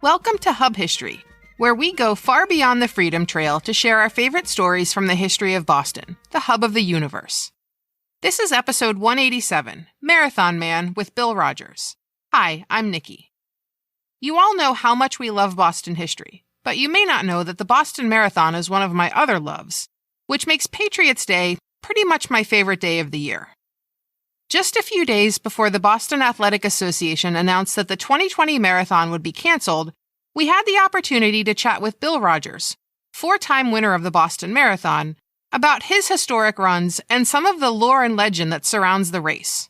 Welcome to Hub History, where we go far beyond the Freedom Trail to share our favorite stories from the history of Boston, the hub of the universe. This is episode 187, Marathon Man with Bill Rodgers. Hi, I'm Nikki. You all know how much we love Boston history, but you may not know that the Boston Marathon is one of my other loves, which makes Patriots Day pretty much my favorite day of the year. Just a few days before the Boston Athletic Association announced that the 2020 marathon would be canceled, we had the opportunity to chat with Bill Rodgers, four-time winner of the Boston Marathon, about his historic runs and some of the lore and legend that surrounds the race.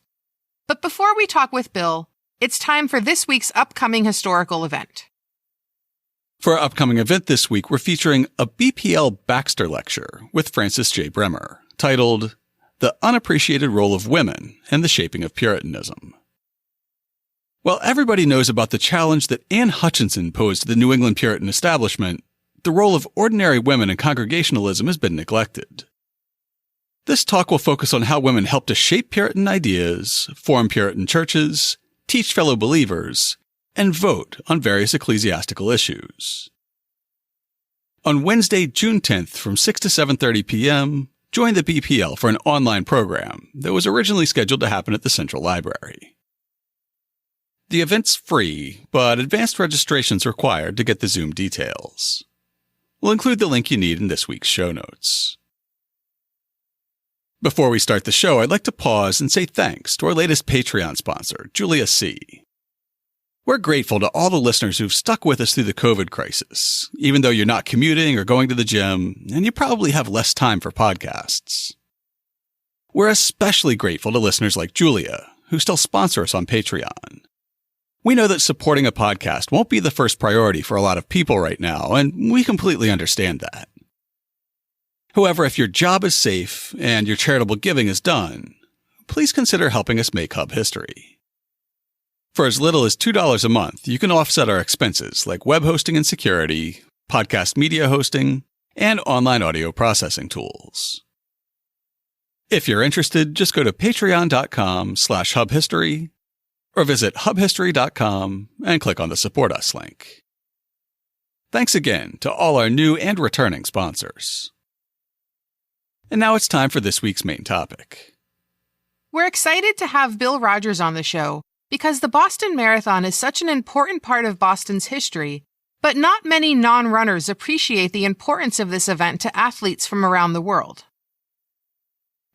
But before we talk with Bill, it's time for this week's upcoming historical event. For our upcoming event this week, we're featuring a BPL Baxter Lecture with Francis J. Bremer, titled The Unappreciated Role of Women and the Shaping of Puritanism. While everybody knows about the challenge that Anne Hutchinson posed to the New England Puritan establishment, the role of ordinary women in congregationalism has been neglected. This talk will focus on how women helped to shape Puritan ideas, form Puritan churches, teach fellow believers, and vote on various ecclesiastical issues. On Wednesday, June 10th from 6 to 7:30 p.m., join the BPL for an online program that was originally scheduled to happen at the Central Library. The event's free, but advanced registration is required to get the Zoom details. We'll include the link you need in this week's show notes. Before we start the show, I'd like to pause and say thanks to our latest Patreon sponsor, Julia C. We're grateful to all the listeners who've stuck with us through the COVID crisis, even though you're not commuting or going to the gym, and you probably have less time for podcasts. We're especially grateful to listeners like Julia, who still sponsor us on Patreon. We know that supporting a podcast won't be the first priority for a lot of people right now, and we completely understand that. However, if your job is safe and your charitable giving is done, please consider helping us make Hub history. For as little as $2 a month, you can offset our expenses like web hosting and security, podcast media hosting, and online audio processing tools. If you're interested, just go to patreon.com/hubhistory or visit hubhistory.com and click on the Support Us link. Thanks again to all our new and returning sponsors. And now it's time for this week's main topic. We're excited to have Bill Rodgers on the show because the Boston Marathon is such an important part of Boston's history, but not many non-runners appreciate the importance of this event to athletes from around the world.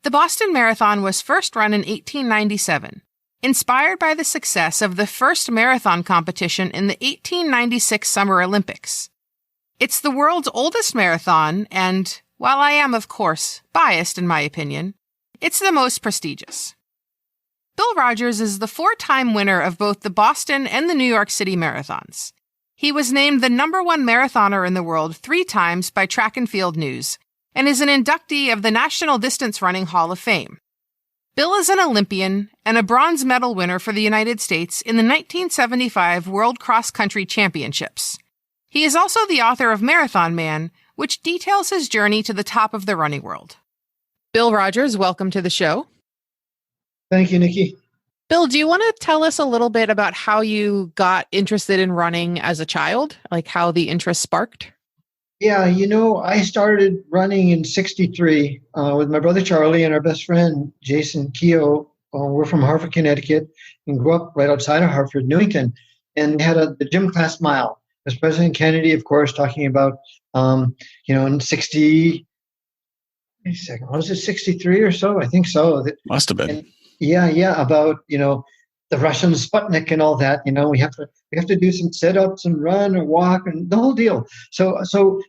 The Boston Marathon was first run in 1897, inspired by the success of the first marathon competition in the 1896 Summer Olympics. It's the world's oldest marathon, and, while I am, of course, biased in my opinion, it's the most prestigious. Bill Rodgers is the four-time winner of both the Boston and the New York City marathons. He was named the number one marathoner in the world 3 times by Track and Field News, and is an inductee of the National Distance Running Hall of Fame. Bill is an Olympian and a bronze medal winner for the United States in the 1975 World Cross Country Championships. He is also the author of Marathon Man, which details his journey to the top of the running world. Bill Rodgers, welcome to the show. Thank you, Nikki. Bill, do you want to tell us a little bit about how you got interested in running as a child, like how the interest sparked? Yeah, I started running in 1963 with my brother Charlie and our best friend Jason Keogh. We're from Hartford, Connecticut, and grew up right outside of Hartford, Newington. And we had the gym class mile. It was President Kennedy, of course, talking about, in 60, wait a second, was it 63 or so? I think so. Must have been. And, about, the Russian Sputnik and all that. We have to do some sit-ups and run or walk and the whole deal. So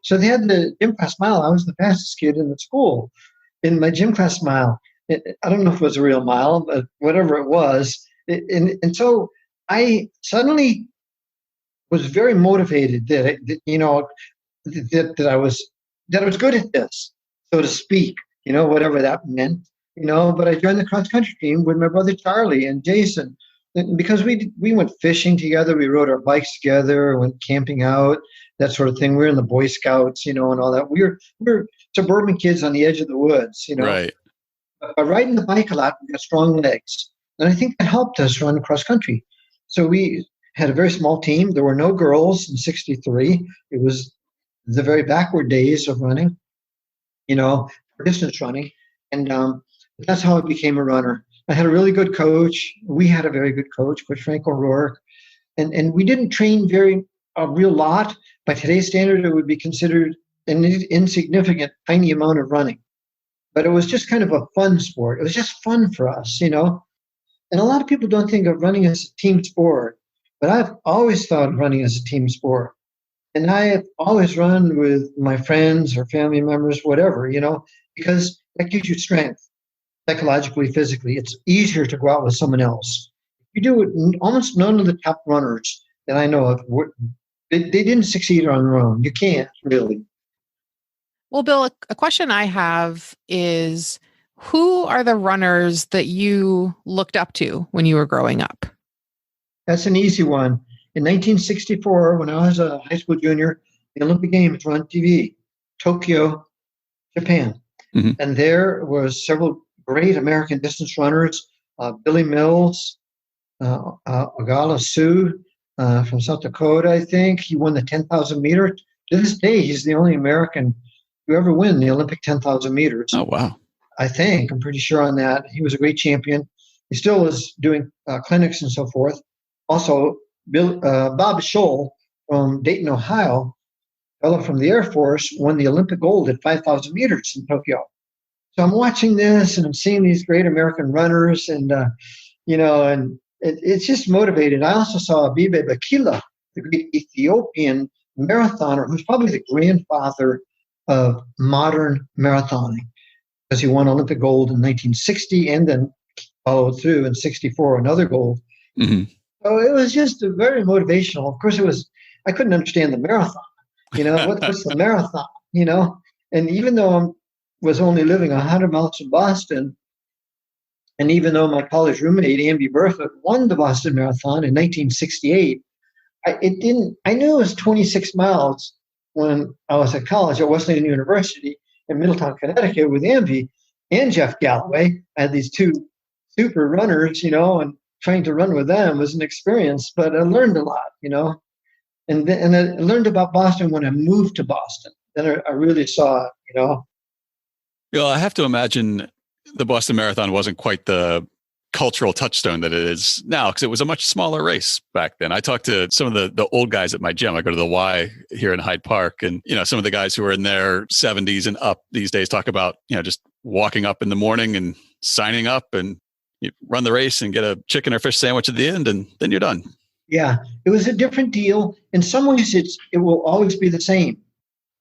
they had the gym class mile. I was the fastest kid in the school in my gym class mile. I don't know if it was a real mile, but whatever it was. And so I suddenly was very motivated that I was good at this, so to speak. Whatever that meant. But I joined the cross-country team with my brother Charlie and Jason. And because we went fishing together, we rode our bikes together, went camping out, that sort of thing. We were in the Boy Scouts, and all that. We were suburban kids on the edge of the woods, Right. But by riding the bike a lot, we got strong legs. And I think that helped us run cross-country. So we had a very small team. There were no girls in 63. It was the very backward days of running, for distance running. And that's how I became a runner. I had a really good coach. We had a very good coach, Coach Frank O'Rourke. And we didn't train a real lot. By today's standard, it would be considered an insignificant, tiny amount of running. But it was just kind of a fun sport. It was just fun for us, And a lot of people don't think of running as a team sport. But I've always thought of running as a team sport. And I have always run with my friends or family members, whatever, because that gives you strength, psychologically, physically. It's easier to go out with someone else. You do it. Almost none of the top runners that I know of, they didn't succeed on their own. You can't, really. Well, Bill, a question I have is, who are the runners that you looked up to when you were growing up? That's an easy one. In 1964, when I was a high school junior, the Olympic Games were on TV, Tokyo, Japan. Mm-hmm. And there was several great American distance runners, Billy Mills, Ogala Sioux from South Dakota, I think. He won the 10,000 meter. To this day, he's the only American to ever win the Olympic 10,000 meters. Oh, wow. I think. I'm pretty sure on that. He was a great champion. He still was doing clinics and so forth. Also, Bob Scholl from Dayton, Ohio, fellow from the Air Force, won the Olympic gold at 5,000 meters in Tokyo. So I'm watching this and I'm seeing these great American runners and, and it's just motivated. I also saw Abibe Bikila, the great Ethiopian marathoner, who's probably the grandfather of modern marathoning, because he won Olympic gold in 1960 and then followed through in 64, another gold. Mm-hmm. So it was just very motivational. Of course, I couldn't understand the marathon. What's the marathon? And even though I was only living 100 miles from Boston, and even though my college roommate, Amby Burfoot, won the Boston Marathon in 1968, I knew it was 26 miles when I was at college at Wesleyan University in Middletown, Connecticut with Amby and Jeff Galloway. I had these two super runners, and trying to run with them was an experience, but I learned a lot, and I learned about Boston when I moved to Boston. Then I really saw it, I have to imagine the Boston Marathon wasn't quite the cultural touchstone that it is now, because it was a much smaller race back then. I talked to some of the old guys at my gym. I go to the Y here in Hyde Park, and some of the guys who are in their 70s and up these days talk about just walking up in the morning and signing up, and you run the race and get a chicken or fish sandwich at the end, and then you're done. Yeah, it was a different deal. In some ways, it will always be the same,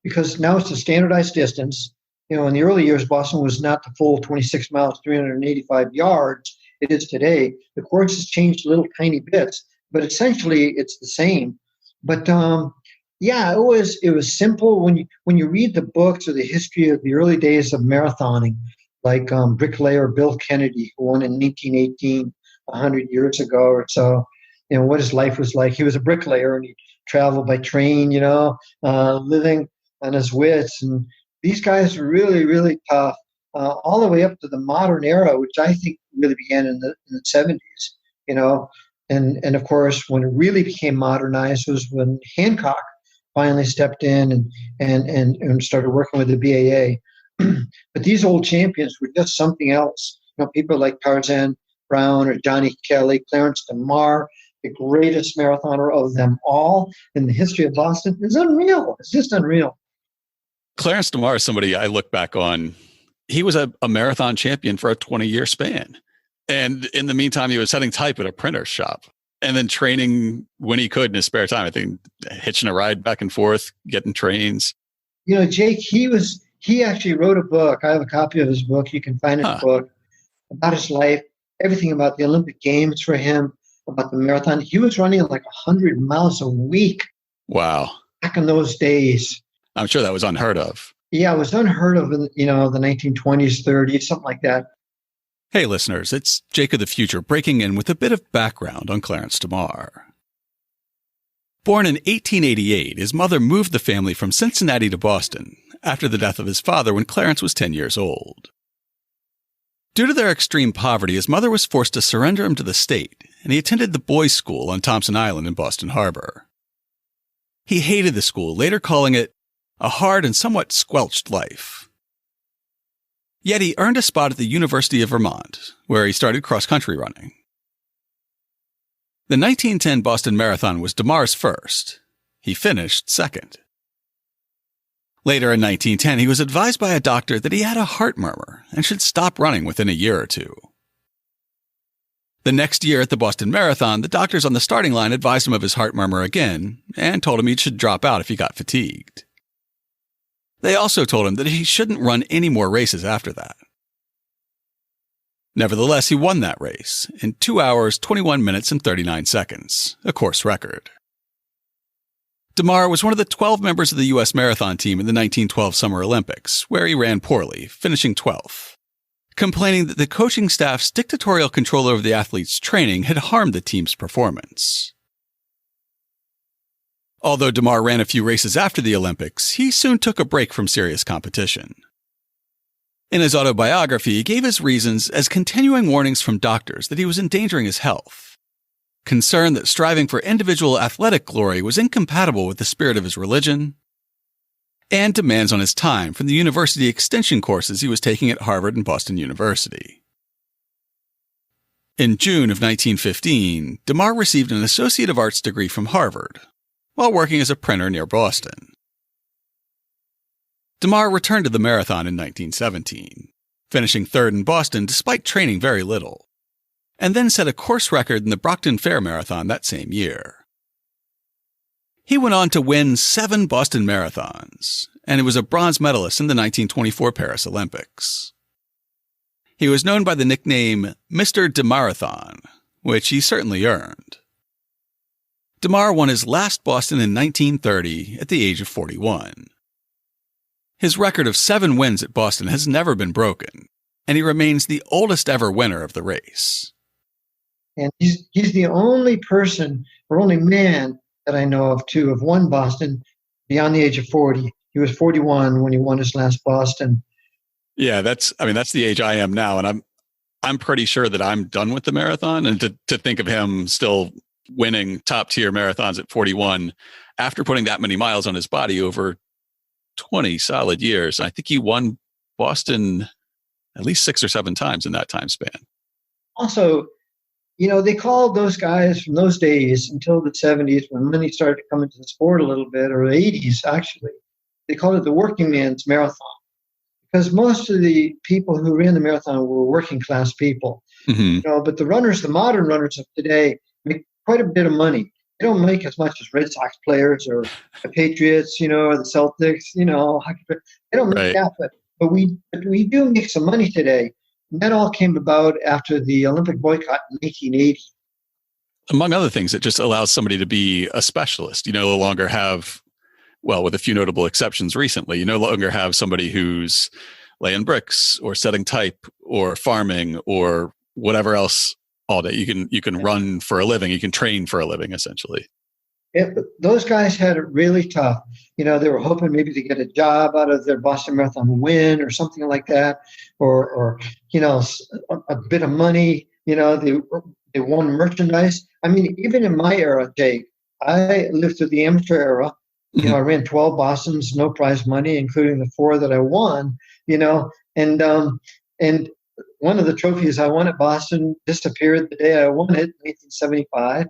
because now it's a standardized distance. In the early years, Boston was not the full 26 miles, 385 yards it is today. The course has changed little tiny bits, but essentially it's the same. But it was simple. When you read the books or the history of the early days of marathoning, like bricklayer Bill Kennedy, who won in 1918, 100 years ago or so, what his life was like. He was a bricklayer and he traveled by train, living on his wits. And these guys were really, really tough, all the way up to the modern era, which I think really began in the 70s, And of course, when it really became modernized was when Hancock finally stepped in and started working with the BAA. But these old champions were just something else. People like Tarzan Brown or Johnny Kelly, Clarence DeMar, the greatest marathoner of them all in the history of Boston. It's unreal. It's just unreal. Clarence DeMar is somebody I look back on. He was a marathon champion for a 20-year span. And in the meantime, he was setting type at a printer's shop and then training when he could in his spare time. I think hitching a ride back and forth, getting trains. Jake, he actually wrote a book. I have a copy of his book. You can find his book about his life, everything about the Olympic Games for him, about the marathon. He was running like 100 miles a week. Wow. Back in those days. I'm sure that was unheard of. Yeah, it was unheard of in, the 1920s, 30s, something like that. Hey, listeners, it's Jake of the Future breaking in with a bit of background on Clarence DeMar. Born in 1888, his mother moved the family from Cincinnati to Boston after the death of his father when Clarence was 10 years old. Due to their extreme poverty, his mother was forced to surrender him to the state, and he attended the boys' school on Thompson Island in Boston Harbor. He hated the school, later calling it a hard and somewhat squelched life. Yet he earned a spot at the University of Vermont, where he started cross-country running. The 1910 Boston Marathon was Damar's first. He finished second. Later in 1910, he was advised by a doctor that he had a heart murmur and should stop running within a year or two. The next year at the Boston Marathon, the doctors on the starting line advised him of his heart murmur again and told him he should drop out if he got fatigued. They also told him that he shouldn't run any more races after that. Nevertheless, he won that race in 2 hours, 21 minutes, and 39 seconds, a course record. Damar was one of the 12 members of the U.S. marathon team in the 1912 Summer Olympics, where he ran poorly, finishing 12th, complaining that the coaching staff's dictatorial control over the athletes' training had harmed the team's performance. Although Damar ran a few races after the Olympics, he soon took a break from serious competition. In his autobiography, he gave his reasons as continuing warnings from doctors that he was endangering his health, concern that striving for individual athletic glory was incompatible with the spirit of his religion, and demands on his time from the university extension courses he was taking at Harvard and Boston University. In June of 1915, Damar received an Associate of Arts degree from Harvard, while working as a printer near Boston. Damar returned to the marathon in 1917, finishing third in Boston despite training very little, and then set a course record in the Brockton Fair Marathon that same year. He went on to win 7 Boston marathons, and he was a bronze medalist in the 1924 Paris Olympics. He was known by the nickname Mr. Damarathon, which he certainly earned. Damar won his last Boston in 1930 at the age of 41. His record of 7 wins at Boston has never been broken, and he remains the oldest ever winner of the race. And he's the only person or only man that I know of to have won Boston beyond the age of 40. He was 41 when he won his last Boston. Yeah, that's the age I am now, and I'm pretty sure that I'm done with the marathon. And to think of him still winning top tier marathons at 41 after putting that many miles on his body over 20 solid years. I think he won Boston at least 6 or 7 times in that time span. Also, they called those guys from those days until the 70s when money started to come into the sport a little bit, or the 80s actually, they called it the working man's marathon. Because most of the people who ran the marathon were working class people. Mm-hmm. But the modern runners of today make quite a bit of money. They don't make as much as Red Sox players or the Patriots, or the Celtics, hockey. They don't make that, but we do make some money today. And that all came about after the Olympic boycott in 1980. Among other things, it just allows somebody to be a specialist. You no longer have, well, with a few notable exceptions recently, you no longer have somebody who's laying bricks or setting type or farming or whatever else all day. You can run for a living. You can train for a living, essentially. Yeah, those guys had it really tough. They were hoping maybe to get a job out of their Boston Marathon win or something like that, or a bit of money. They won merchandise. I mean, even in my era, Jake, I lived through the amateur era. Mm-hmm. I ran 12 Bostons, no prize money, including the 4 that I won. And one of the trophies I won at Boston disappeared the day I won it, 1975.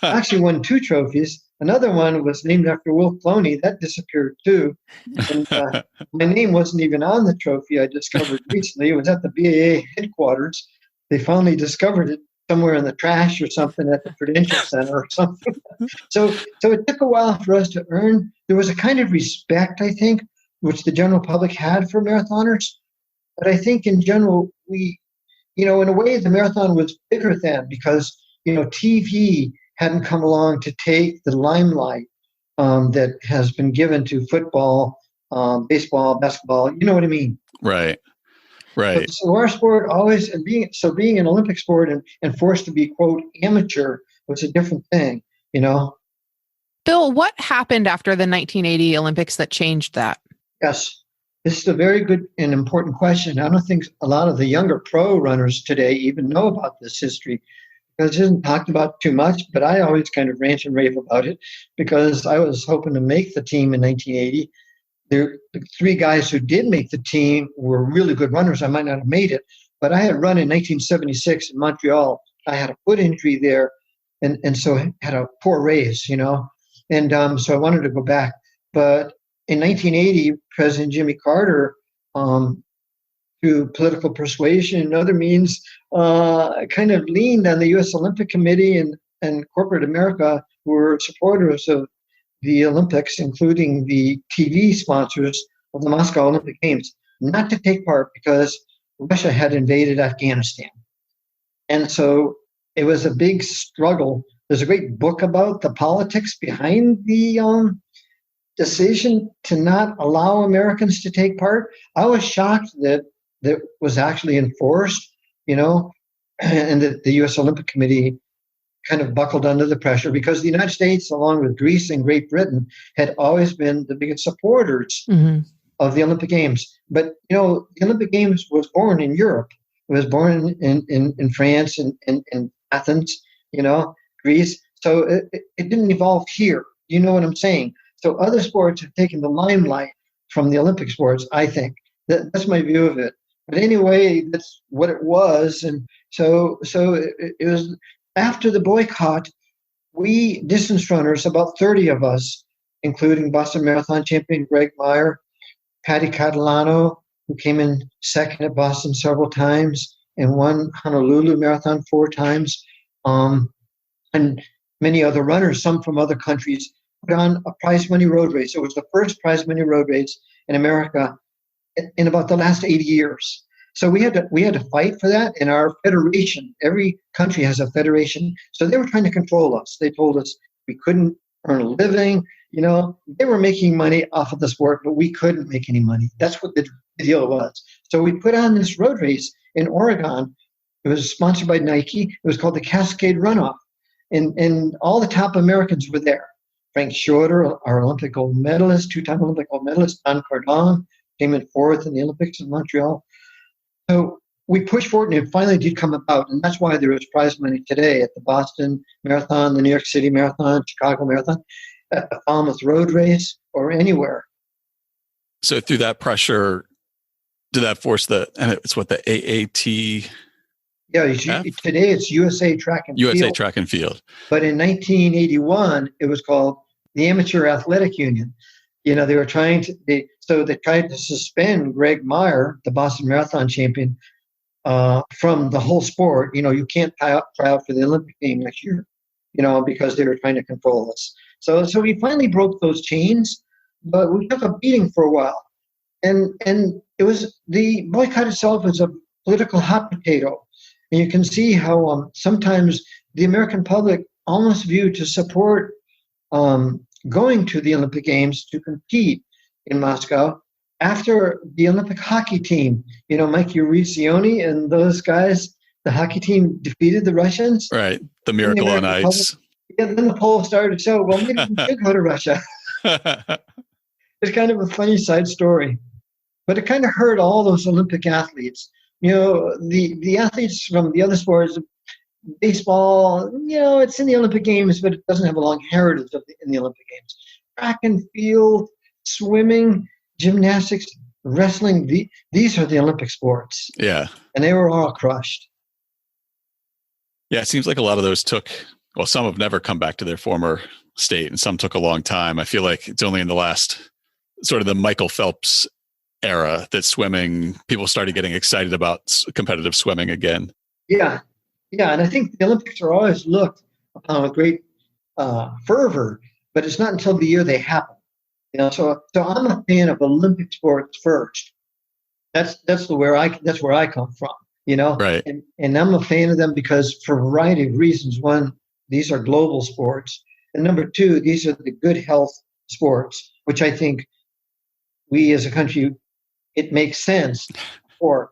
I actually won 2 trophies. Another one was named after Will Cloney. That disappeared too. And my name wasn't even on the trophy I discovered recently. It was at the BAA headquarters. They finally discovered it somewhere in the trash or something at the Prudential Center or something. So it took a while for us to earn. There was a kind of respect, I think, which the general public had for marathoners. But I think in general, we, in a way, the marathon was bigger then because, TV hadn't come along to take the limelight that has been given to football, baseball, basketball. You know what I mean? Right. So our sport always, being an Olympic sport and forced to be, quote, amateur was a different thing, Bill, what happened after the 1980 Olympics that changed that? Yes. This is a very good and important question. I don't think a lot of the younger pro runners today even know about this history because it isn't talked about too much, but I always kind of rant and rave about it because I was hoping to make the team in 1980. The three guys who did make the team were really good runners. I might not have made it, but I had run in 1976 in Montreal. I had a foot injury there, and so I had a poor race, and so I wanted to go back. But in 1980, President Jimmy Carter, through political persuasion and other means, kind of leaned on the U.S. Olympic Committee and corporate America, who were supporters of the Olympics, including the TV sponsors of the Moscow Olympic Games, not to take part because Russia had invaded Afghanistan. And so it was a big struggle. There's a great book about the politics behind the decision to not allow Americans to take part. I was shocked that was actually enforced, and that the U.S. Olympic Committee kind of buckled under the pressure, because the United States, along with Greece and Great Britain, had always been the biggest supporters of the Olympic Games. But, the Olympic Games was born in Europe. It was born in France and Athens, Greece. So it didn't evolve here. You know what I'm saying? So other sports have taken the limelight from the Olympic sports, I think. That's my view of it. But anyway, that's what it was. And so it was after the boycott, we distance runners, about 30 of us, including Boston Marathon champion Greg Meyer, Patty Catalano, who came in second at Boston several times and won Honolulu Marathon 4 times, and many other runners, some from other countries, put on a prize money road race. It was the first prize money road race in America in about the last 80 years. So we had to fight for that. In our federation, every country has a federation. So they were trying to control us. They told us we couldn't earn a living. They were making money off of the sport, but we couldn't make any money. That's what the deal was. So we put on this road race in Oregon. It was sponsored by Nike. It was called the Cascade Runoff. And all the top Americans were there. Frank Schroeder, our Olympic gold medalist, 2-time Olympic gold medalist, Don Cardon, came in 4th in the Olympics in Montreal. So we pushed for it, and it finally did come about. And that's why there is prize money today at the Boston Marathon, the New York City Marathon, Chicago Marathon, at the Falmouth Road Race, or anywhere. So through that pressure, did that force the AAT? Yeah, today it's USA Track and Field. USA Track and Field. But in 1981, it was called the Amateur Athletic Union. They were trying to, they tried to suspend Greg Meyer, the Boston Marathon champion, from the whole sport. You can't try out for the Olympic team next year, because they were trying to control us. So we finally broke those chains, but we took a beating for a while. And it was, the boycott itself is a political hot potato. And you can see how sometimes the American public almost viewed to support going to the Olympic Games to compete in Moscow after the Olympic hockey team, Mike Urizioni and those guys, the hockey team defeated the Russians. Right. The Miracle on Ice. Then the polls started to show, well, maybe we should go to Russia. It's kind of a funny side story. But it kind of hurt all those Olympic athletes. The athletes from the other sports, baseball, it's in the Olympic Games, but it doesn't have a long heritage in the Olympic Games. Track and field, swimming, gymnastics, wrestling, these are the Olympic sports. Yeah. And they were all crushed. Yeah, it seems like a lot of those some have never come back to their former state, and some took a long time. I feel like it's only in the last sort of the Michael Phelps era that people started getting excited about competitive swimming again. Yeah. Yeah, and I think the Olympics are always looked upon with great fervor, but it's not until the year they happen. So I'm a fan of Olympic sports first. That's where I come from. Right. And I'm a fan of them because for a variety of reasons. One, these are global sports, and number two, these are the good health sports, which I think we as a country, it makes sense for.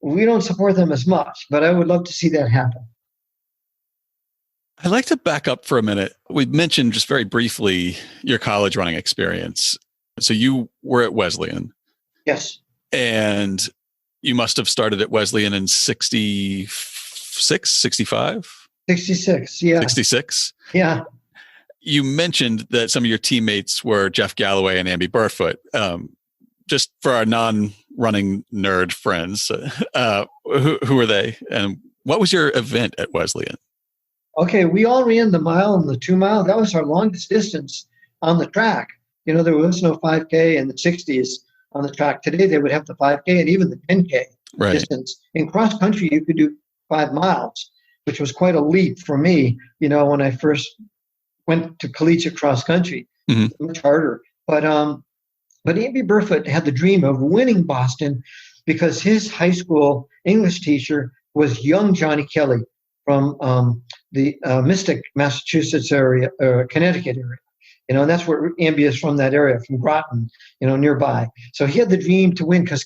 We don't support them as much, but I would love to see that happen. I'd like to back up for a minute. We mentioned just very briefly your college running experience. So you were at Wesleyan. Yes. And you must have started at Wesleyan in 66, 65? 66, yeah. 66? Yeah. You mentioned that some of your teammates were Jeff Galloway and Amby Burfoot. Just for our non-running nerd friends, who were they? And what was your event at Wesleyan? Okay, we all ran the mile and the 2 mile. That was our longest distance on the track. There was no 5K in the 60s on the track. Today, they would have the 5K and even the 10K distance. In cross country, you could do 5 miles, which was quite a leap for me, when I first went to collegiate cross country. Mm-hmm. Much harder. But Amby Burfoot had the dream of winning Boston because his high school English teacher was young Johnny Kelly from the Mystic, Massachusetts area, Connecticut area. And that's where Amby is from, that area, from Groton, nearby. So he had the dream to win because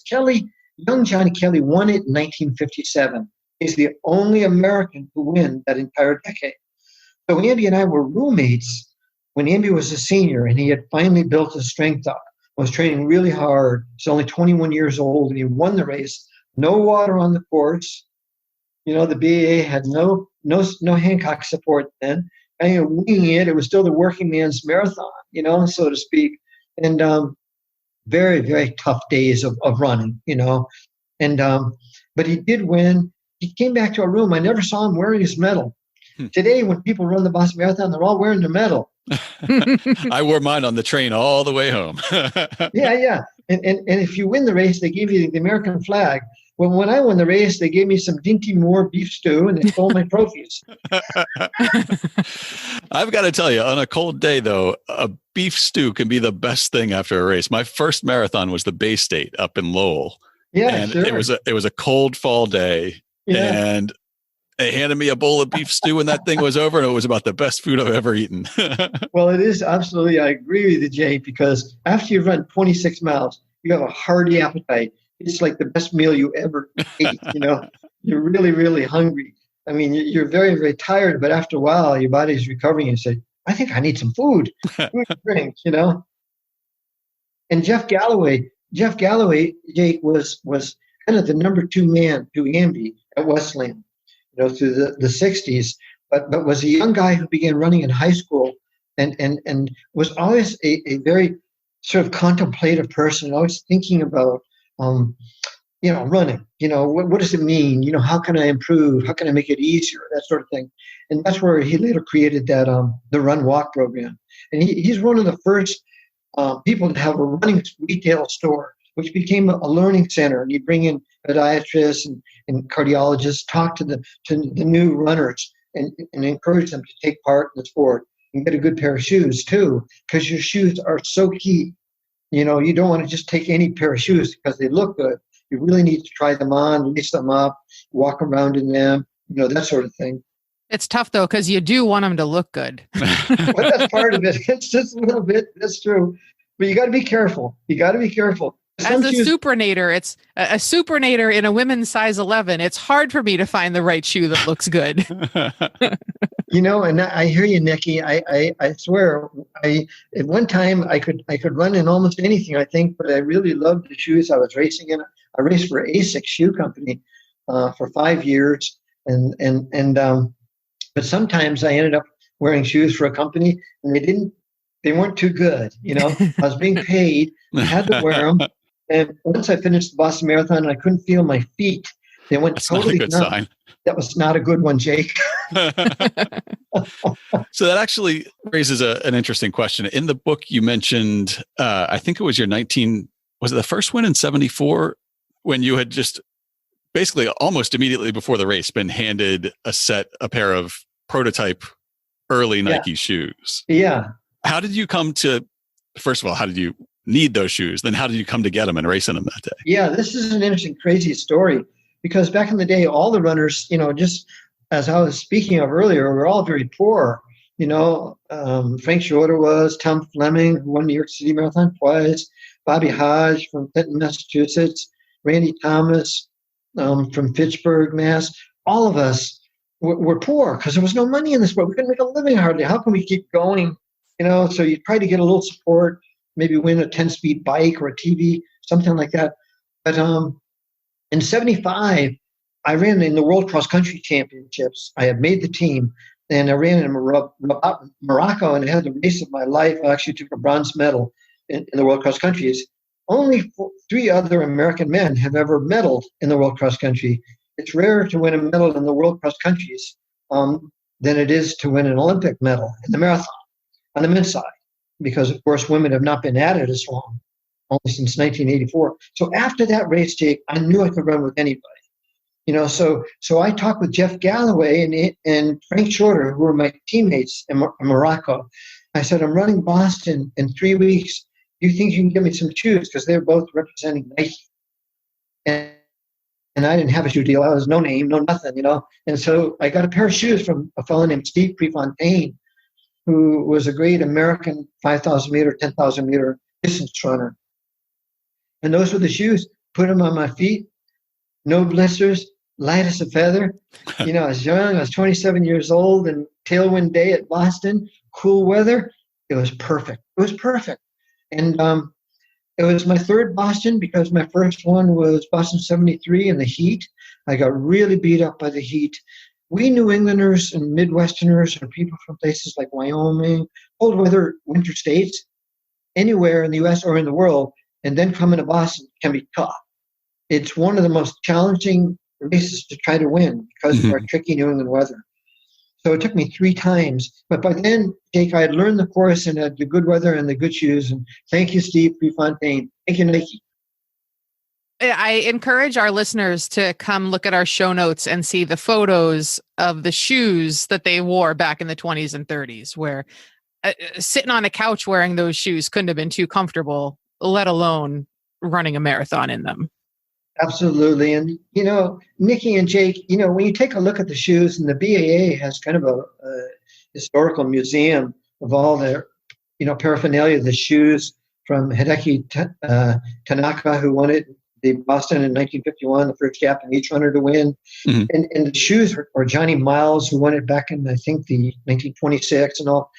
young Johnny Kelly won it in 1957. He's the only American to win that entire decade. So Amby and I were roommates when Amby was a senior, and he had finally built his strength up. Was training really hard. He's only 21 years old, and he won the race. No water on the course. The BAA had no Hancock support then. And winging it, it was still the working man's marathon, so to speak. And very, very tough days of running, And but he did win. He came back to our room. I never saw him wearing his medal. Today, when people run the Boston Marathon, they're all wearing their medal. I wore mine on the train all the way home. Yeah. And if you win the race, they give you the American flag. Well, when I won the race, they gave me some Dinky Moore beef stew, and they stole my trophies. I've got to tell you, on a cold day, though, a beef stew can be the best thing after a race. My first marathon was the Bay State up in Lowell. Yeah, and sure. It was a cold fall day, and they handed me a bowl of beef stew when that thing was over, and it was about the best food I've ever eaten. Well, it is absolutely. I agree with you, Jay, because after you run 26 miles, you have a hearty appetite. It's like the best meal you ever ate. You're really, really hungry. I mean, you're very, very tired, but after a while, your body's recovering and say, I think I need some food, drink, And Jeff Galloway, Jake, was kind of the number 2 man to Amby at Wesleyan, through the 60s, but was a young guy who began running in high school and was always a very sort of contemplative person, always thinking about running, what does it mean? How can I improve? How can I make it easier? That sort of thing. And that's where he later created that, the Run Walk program. And he's one of the first people to have a running retail store, which became a learning center. And he'd bring in podiatrists and cardiologists, talk to the new runners and encourage them to take part in the sport and get a good pair of shoes too, because your shoes are so key. You don't want to just take any pair of shoes because they look good. You really need to try them on, lace them up, walk around in them, that sort of thing. It's tough, though, because you do want them to look good. Well, that's part of it. It's just a little bit. That's true. But you got to be careful. As a supernator, it's a supernator in a women's size 11. It's hard for me to find the right shoe that looks good. And I hear you, Nikki. I swear, at one time I could run in almost anything, I think, but I really loved the shoes I was racing in. I raced for ASICS Shoe Company for 5 years, but sometimes I ended up wearing shoes for a company, and they weren't too good. I was being paid, I had to wear them, and once I finished the Boston Marathon, and I couldn't feel my feet. They went That's totally not a good sign. That was not a good one, Jake. So that actually raises an interesting question. In the book, you mentioned, I think it was was it the first win in 74 when you had just basically almost immediately before the race been handed a pair of prototype early Nike shoes? Yeah. How did you come to, first of all, how did you need those shoes? Then how did you come to get them and race in them that day? Yeah, this is an interesting, crazy story. Because back in the day, all the runners, just as I was speaking of earlier, were all very poor. Frank Schroeder was, Tom Fleming, who won New York City Marathon twice, Bobby Hodge from Clinton, Massachusetts, Randy Thomas from Fitchburg, Mass. All of us were poor because there was no money in the sport. We couldn't make a living hardly. How can we keep going? So you try to get a little support, maybe win a 10-speed bike or a TV, something like that. But in 75, I ran in the World Cross Country Championships. I had made the team, and I ran in Morocco, and I had the race of my life. I actually took a bronze medal in the World Cross Countries. Only 3 other American men have ever medaled in the World Cross Country. It's rarer to win a medal in the World Cross Countries than it is to win an Olympic medal in the marathon on the men's side, because, of course, women have not been at it as long, only since 1984. So after that race, Jake, I knew I could run with anybody. So I talked with Jeff Galloway and Frank Shorter, who were my teammates in Morocco. I said, I'm running Boston in 3 weeks. Do you think you can give me some shoes? Because they're both representing Nike. And I didn't have a shoe deal. I was no name, no nothing, And so I got a pair of shoes from a fellow named Steve Prefontaine, who was a great American 5,000 meter, 10,000 meter distance runner. And those were the shoes. Put them on my feet. No blisters, light as a feather. I was young. I was 27 years old, and tailwind day at Boston, cool weather. It was perfect. And it was my third Boston, because my first one was Boston 73 in the heat. I got really beat up by the heat. We New Englanders and Midwesterners, or people from places like Wyoming, cold weather winter states, anywhere in the U.S. or in the world, and then come into Boston can be tough. It's one of the most challenging races to try to win because of our tricky New England weather. So it took me 3 times. But by then, Jake, I had learned the course and had the good weather and the good shoes. And thank you, Steve Prefontaine. Thank you, Nikki. I encourage our listeners to come look at our show notes and see the photos of the shoes that they wore back in the 20s and 30s, where sitting on a couch wearing those shoes couldn't have been too comfortable, let alone running a marathon in them. Absolutely. And, Nikki and Jake, when you take a look at the shoes, and the BAA has kind of a historical museum of all their, paraphernalia, the shoes from Hideki Tanaka, who won it, the Boston in 1951, the first Japanese runner to win. And the shoes were Johnny Miles, who won it back in, I think, the 1926 and all.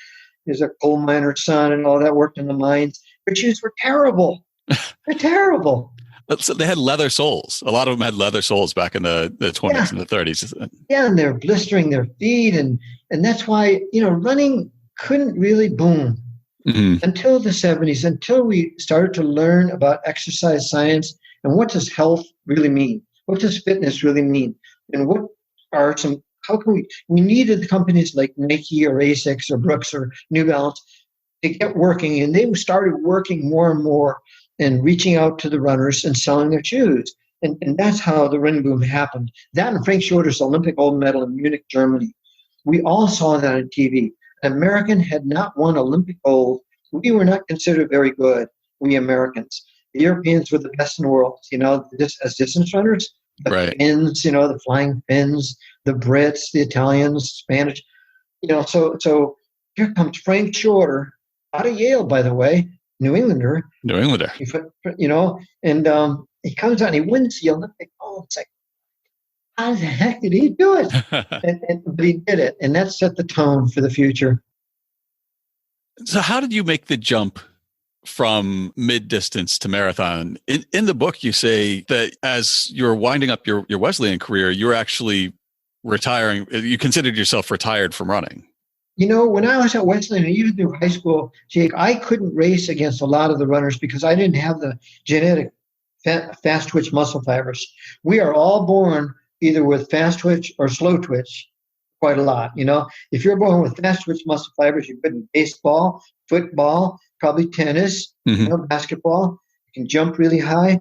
He's a coal miner's son and all that, worked in the mines. Their shoes were terrible. They're terrible. So they had leather soles. A lot of them had leather soles back in the 20s and the 30s. Yeah, and they're blistering their feet. And that's why, running couldn't really boom until the 70s, until we started to learn about exercise science and what does health really mean? What does fitness really mean? And what are how can we needed companies like Nike or Asics or Brooks or New Balance to get working. And they started working more and more and reaching out to the runners and selling their shoes. And that's how the running boom happened. That and Frank Shorter's Olympic gold medal in Munich, Germany. We all saw that on TV. An American had not won Olympic gold. We were not considered very good, we Americans. The Europeans were the best in the world, as distance runners. The Finns, the flying Finns, the Brits, the Italians, Spanish. So here comes Frank Shorter, out of Yale, by the way, New Englander. And he comes out and he wins the Olympic gold. It's like, how the heck did he do it? But he did it, and that set the tone for the future. So how did you make the jump from mid-distance to marathon? In the book, you say that as you're winding up your Wesleyan career, you were actually retiring. You considered yourself retired from running. When I was at Wesleyan, even through high school, Jake, I couldn't race against a lot of the runners because I didn't have the genetic fast twitch muscle fibers. We are all born either with fast twitch or slow twitch quite a lot. If you're born with fast twitch muscle fibers, you're good in baseball, football, probably tennis, basketball. You can jump really high.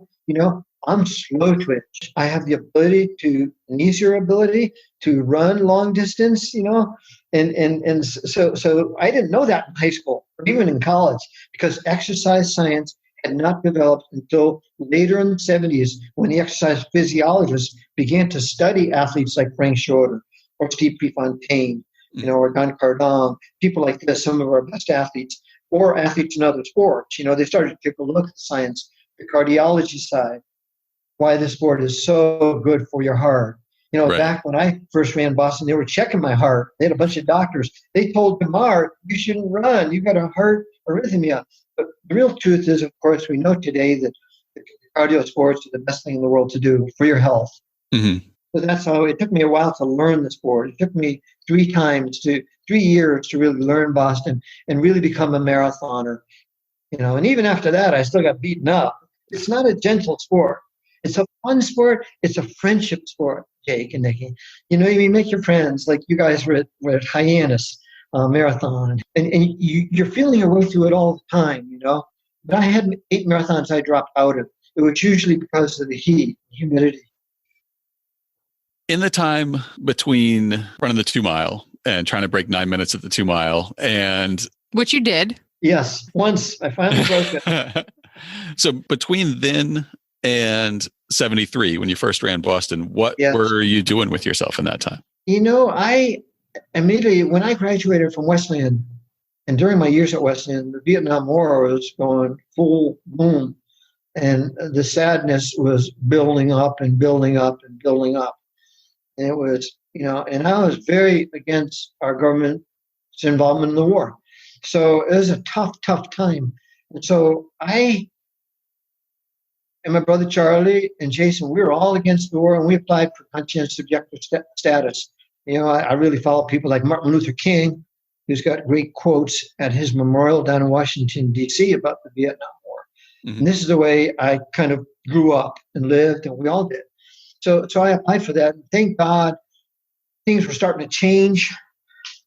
I'm slow twitch. I have the ability an easier ability to run long distance, and so I didn't know that in high school or even in college because exercise science had not developed until later in the 70s when the exercise physiologists began to study athletes like Frank Shorter or Steve Prefontaine, or Don Cardone, people like this, some of our best athletes, or athletes in other sports. They started to take a look at the science, the cardiology side, why the sport is so good for your heart. Back when I first ran Boston, they were checking my heart. They had a bunch of doctors. They told Kamar, you shouldn't run. You've got a heart arrhythmia. But the real truth is, of course, we know today that the cardio sports are the best thing in the world to do for your health. Mm-hmm. So that's how it took me a while to learn the sport. It took me 3 years to really learn Boston and really become a marathoner. And even after that, I still got beaten up. It's not a gentle sport. It's a fun sport. It's a friendship sport, Jake and Nikki. You make your friends, like you guys were at Hyannis Marathon, and you're feeling your way through it all the time, But I had 8 marathons I dropped out of. It was usually because of the heat, humidity. In the time between running the 2 mile and trying to break 9 minutes at the 2 mile, and which you did. Yes, once I finally broke it. So between then and 73, when you first ran Boston, what were you doing with yourself in that time? I immediately, when I graduated from Wesleyan, and during my years at Wesleyan, the Vietnam War was going full boom, and the sadness was building up and building up and building up. And it was, and I was very against our government's involvement in the war. So it was a tough, tough time. And so I and my brother Charlie and Jason, we were all against the war, and we applied for conscientious objector status. I really follow people like Martin Luther King, who's got great quotes at his memorial down in Washington, D.C. about the Vietnam War. Mm-hmm. And this is the way I kind of grew up and lived, and we all did. So I applied for that. And thank God things were starting to change,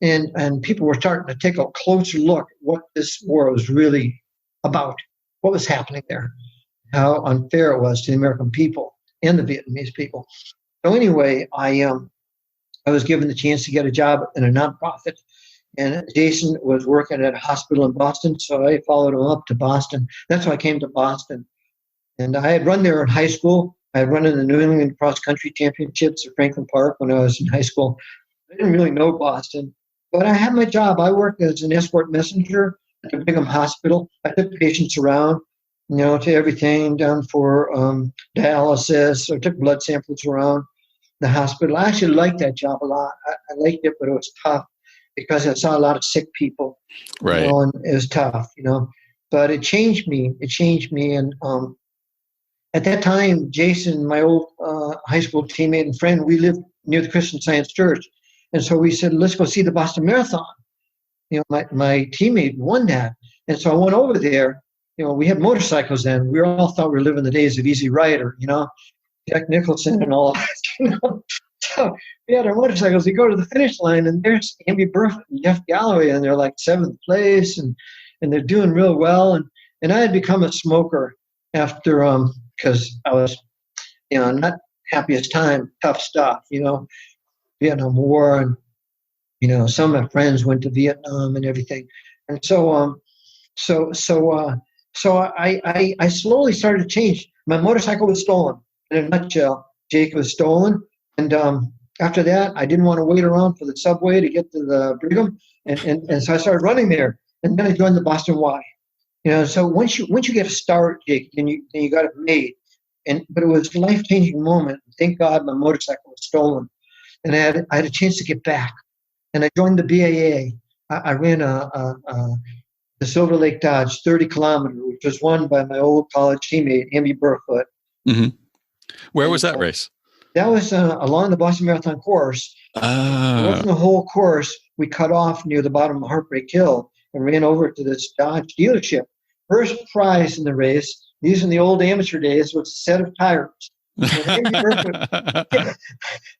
and people were starting to take a closer look at what this war was really about, what was happening there, how unfair it was to the American people and the Vietnamese people. So anyway, I was given the chance to get a job in a nonprofit, and Jason was working at a hospital in Boston, so I followed him up to Boston. That's how I came to Boston. And I had run there in high school. I had run in the New England Cross Country Championships at Franklin Park when I was in high school. I didn't really know Boston, but I had my job. I worked as an escort messenger at the Brigham Hospital. I took patients around, to everything down for dialysis, or took blood samples around the hospital. I actually liked that job a lot. I liked it, but it was tough because I saw a lot of sick people. Right. And it was tough, But it changed me. And at that time, Jason, my old high school teammate and friend, we lived near the Christian Science Church. And so we said, let's go see the Boston Marathon. My teammate won that. And so I went over there. We had motorcycles then. We all thought we were living the days of Easy Rider, Jack Nicholson and all that, So we had our motorcycles. We go to the finish line, and there's Amby Burfoot and Jeff Galloway, and they're like 7th place, and they're doing real well. And I had become a smoker after, because I was, not happiest time, tough stuff, Vietnam War, and some of my friends went to Vietnam and everything, and so I slowly started to change. My motorcycle was stolen. In a nutshell, Jake, was stolen, and after that, I didn't want to wait around for the subway to get to the Brigham, and so I started running there, and then I joined the Boston Y. So once you get a start, Jake, then you got it made. But it was a life-changing moment. Thank God my motorcycle was stolen, and I had a chance to get back. And I joined the BAA. I ran the Silver Lake Dodge 30 kilometer, which was won by my old college teammate Amby Burfoot. Mm-hmm. Where was that race? That was along the Boston Marathon course. It wasn't the whole course. We cut off near the bottom of Heartbreak Hill and ran over to this Dodge dealership. First prize in the race, these in the old amateur days, was a set of tires.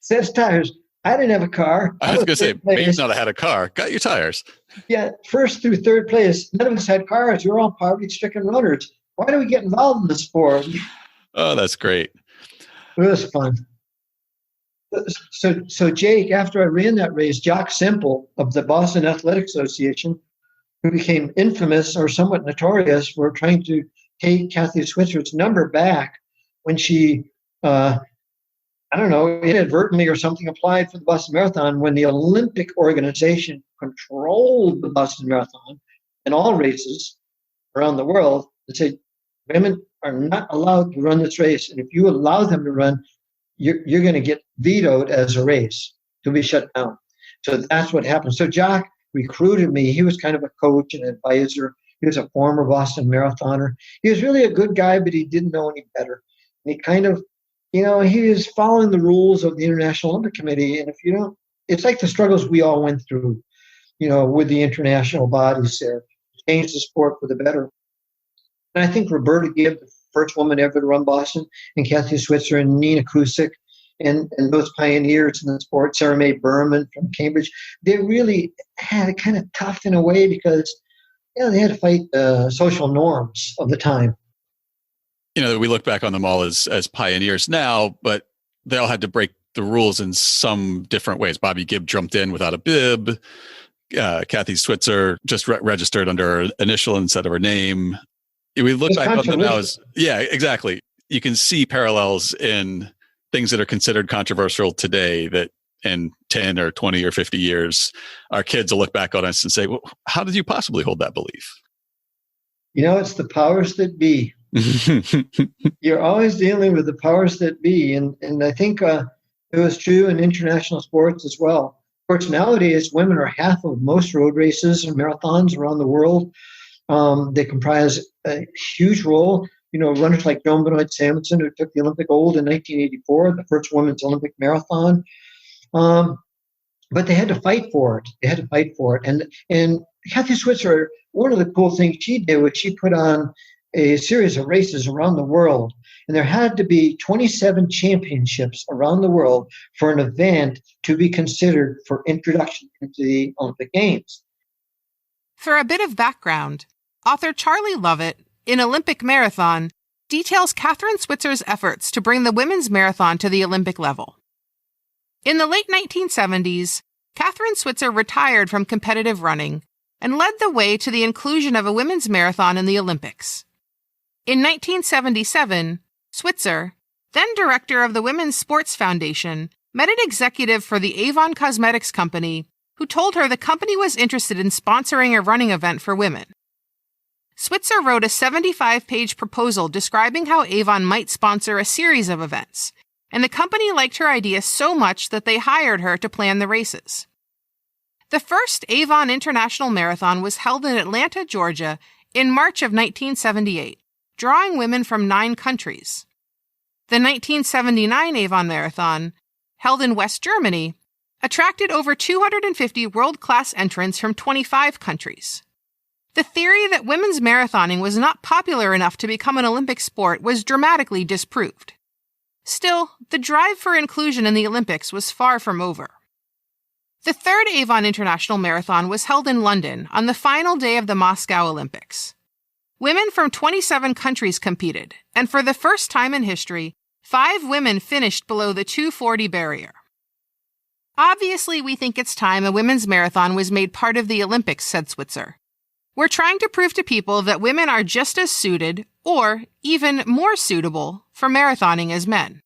Set of tires. I didn't have a car. I was going to say, maybe not have had a car. Got your tires. Yeah, first through third place. None of us had cars. We were all poverty-stricken runners. Why do we get involved in the sport? Oh, that's great. It was fun. So Jake, after I ran that race, Jock Semple of the Boston Athletic Association, who became infamous or somewhat notorious for trying to take Kathy Switzer's number back when she, inadvertently or something, applied for the Boston Marathon, when the Olympic organization controlled the Boston Marathon and all races around the world. They said women are not allowed to run this race, and if you allow them to run, you're going to get vetoed as a race to be shut down. So that's what happened. So Jock recruited me. He was kind of a coach and advisor. He was a former Boston marathoner. He was really a good guy, but he didn't know any better. And he kind of he was following the rules of the International Olympic Committee. And if you don't, it's like the struggles we all went through, with the international bodies there, to change the sport for the better. And I think Roberta Gibb, the first woman ever to run Boston, and Kathy Switzer and Nina Kusick, and those pioneers in the sport, Sarah Mae Berman from Cambridge, they really had it kind of tough in a way because they had to fight the social norms of the time. We look back on them all as pioneers now, but they all had to break the rules in some different ways. Bobby Gibb jumped in without a bib. Kathy Switzer just registered under her initial instead of her name. We look back on them now as, yeah, exactly. You can see parallels in things that are considered controversial today that in 10 or 20 or 50 years, our kids will look back on us and say, well, how did you possibly hold that belief? It's the powers that be. You're always dealing with the powers that be. And I think it was true in international sports as well. Of course, nowadays, women are half of most road races and marathons around the world. They comprise a huge role. Runners like Joan Benoit Samuelson, who took the Olympic gold in 1984, the first women's Olympic marathon. But they had to fight for it. And Kathy Switzer, one of the cool things she did was she put on a series of races around the world. And there had to be 27 championships around the world for an event to be considered for introduction into the Olympic Games. For a bit of background, author Charlie Lovett, in Olympic Marathon, details Kathrine Switzer's efforts to bring the women's marathon to the Olympic level. In the late 1970s, Kathrine Switzer retired from competitive running and led the way to the inclusion of a women's marathon in the Olympics. In 1977, Switzer, then director of the Women's Sports Foundation, met an executive for the Avon Cosmetics Company who told her the company was interested in sponsoring a running event for women. Switzer wrote a 75-page proposal describing how Avon might sponsor a series of events, and the company liked her idea so much that they hired her to plan the races. The first Avon International Marathon was held in Atlanta, Georgia, in March of 1978, drawing women from 9 countries. The 1979 Avon Marathon, held in West Germany, attracted over 250 world-class entrants from 25 countries. The theory that women's marathoning was not popular enough to become an Olympic sport was dramatically disproved. Still, the drive for inclusion in the Olympics was far from over. The third Avon International Marathon was held in London on the final day of the Moscow Olympics. Women from 27 countries competed, and for the first time in history, 5 women finished below the 2:40 barrier. Obviously, we think it's time a women's marathon was made part of the Olympics, said Switzer. We're trying to prove to people that women are just as suited, or even more suitable, for marathoning as men.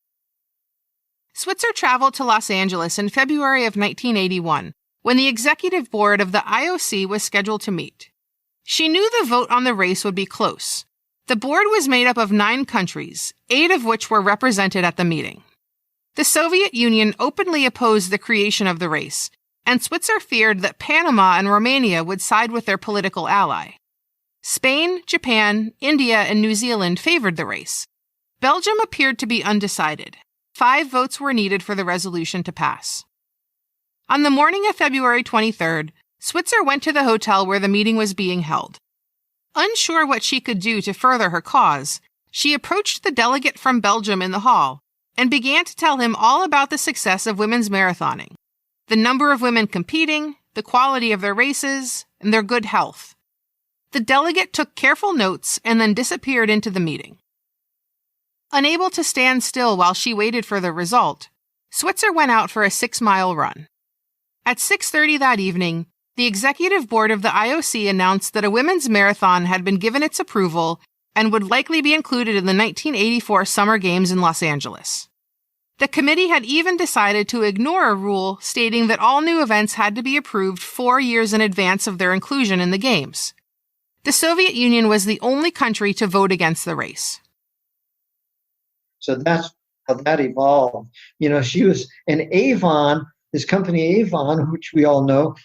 Switzer traveled to Los Angeles in February of 1981, when the executive board of the IOC was scheduled to meet. She knew the vote on the race would be close. The board was made up of 9 countries, 8 of which were represented at the meeting. The Soviet Union openly opposed the creation of the race, and Switzer feared that Panama and Romania would side with their political ally. Spain, Japan, India, and New Zealand favored the race. Belgium appeared to be undecided. 5 votes were needed for the resolution to pass. On the morning of February 23rd, Switzer went to the hotel where the meeting was being held. Unsure what she could do to further her cause, she approached the delegate from Belgium in the hall and began to tell him all about the success of women's marathoning, the number of women competing, the quality of their races, and their good health. The delegate took careful notes and then disappeared into the meeting. Unable to stand still while she waited for the result, Switzer went out for a 6-mile run. At 6:30 that evening, the executive board of the IOC announced that a women's marathon had been given its approval and would likely be included in the 1984 Summer Games in Los Angeles. The committee had even decided to ignore a rule stating that all new events had to be approved 4 years in advance of their inclusion in the Games. The Soviet Union was the only country to vote against the race. So that's how that evolved. She was an Avon, this company Avon, which we all know,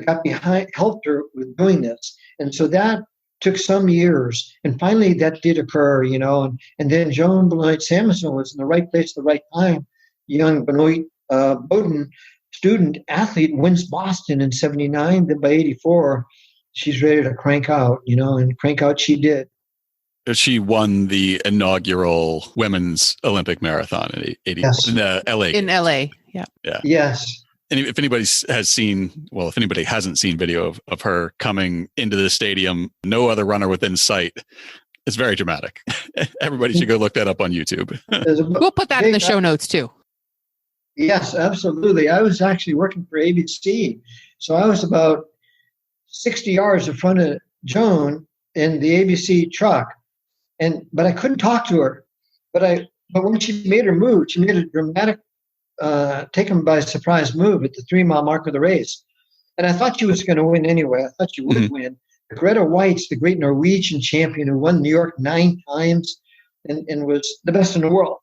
got behind, helped her with doing this. And so that took some years. And finally that did occur, and then Joan Benoit Samuelson was in the right place at the right time. Young Benoit Bowden, student athlete, wins Boston in 79. Then by 84, she's ready to crank out, and crank out she did. She won the inaugural women's Olympic marathon in 80, yes. in LA. In LA, yeah. Yes. And if anybody hasn't seen video of her coming into the stadium, no other runner within sight, it's very dramatic. Everybody should go look that up on YouTube. We'll put that in the show notes too. Yes, absolutely. I was actually working for ABC. So I was about 60 yards in front of Joan in the ABC truck. But I couldn't talk to her. But when she made her move, she made a dramatic, taken by surprise move at the 3-mile mark of the race. And I thought she was going to win anyway. I thought she would win. Greta Weitz, the great Norwegian champion who won New York 9 times and was the best in the world,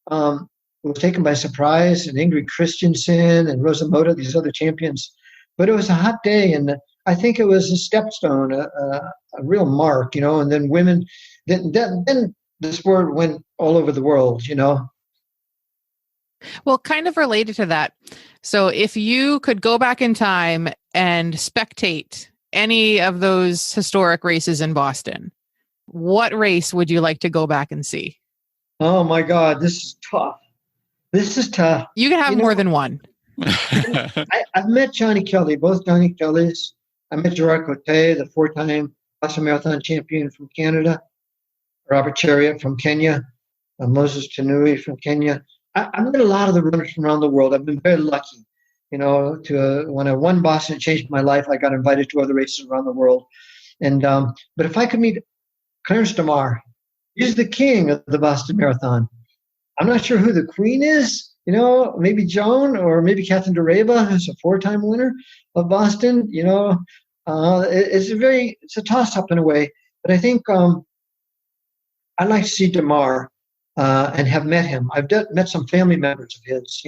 was taken by surprise. And Ingrid Christensen and Rosa Mota, these other champions. But it was a hot day, and I think it was a stepstone, a real mark, and then women. Then the sport went all over the world, Well, kind of related to that. So if you could go back in time and spectate any of those historic races in Boston, what race would you like to go back and see? Oh, my God, this is tough. You can have more than one. I've met Johnny Kelly, both Johnny Kellys. I met Gerard Cote, the 4-time Boston Marathon champion from Canada. Robert Chariot from Kenya, Moses Tanui from Kenya. I've met a lot of the runners from around the world. I've been very lucky, when I won Boston, it changed my life. I got invited to other races around the world. And but if I could meet Clarence DeMar, he's the king of the Boston Marathon. I'm not sure who the queen is, maybe Joan or maybe Catherine DeReba, who's a 4-time winner of Boston. It's a toss-up in a way. But I think I'd like to see DeMar and have met him. I've met some family members of his,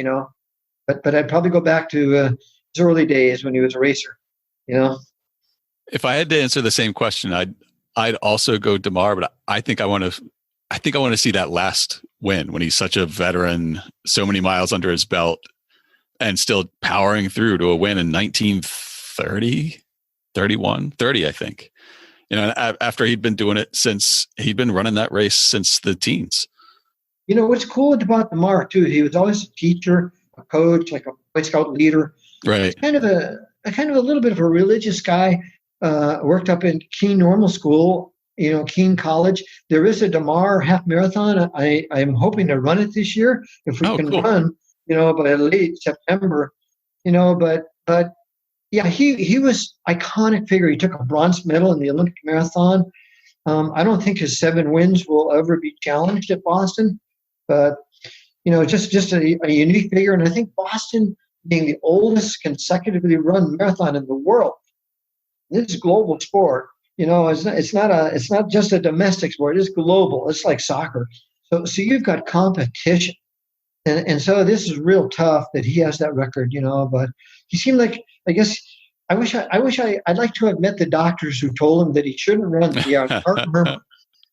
but I'd probably go back to his early days when he was a racer, If I had to answer the same question, I'd also go DeMar, but I think I want to see that last win when he's such a veteran, so many miles under his belt, and still powering through to a win in 1930, 31, 30, I think. After he'd been doing it he'd been running that race since the teens. What's cool about DeMar too, he was always a teacher, a coach, like a Boy Scout leader. Right. Kind of a little bit of a religious guy, worked up in Keene Normal School, Keene College. There is a DeMar half marathon. I'm hoping to run it this year if we can run, by late September, but yeah, he was iconic figure. He took a bronze medal in the Olympic marathon. I don't think his 7 wins will ever be challenged at Boston, but just a unique figure. And I think Boston being the oldest consecutively run marathon in the world, this is global sport. It's not just a domestic sport. It's global. It's like soccer. So you've got competition, and so this is real tough that he has that record. But he seemed like, I guess, I'd like to have met the doctors who told him that he shouldn't run the heart murmur.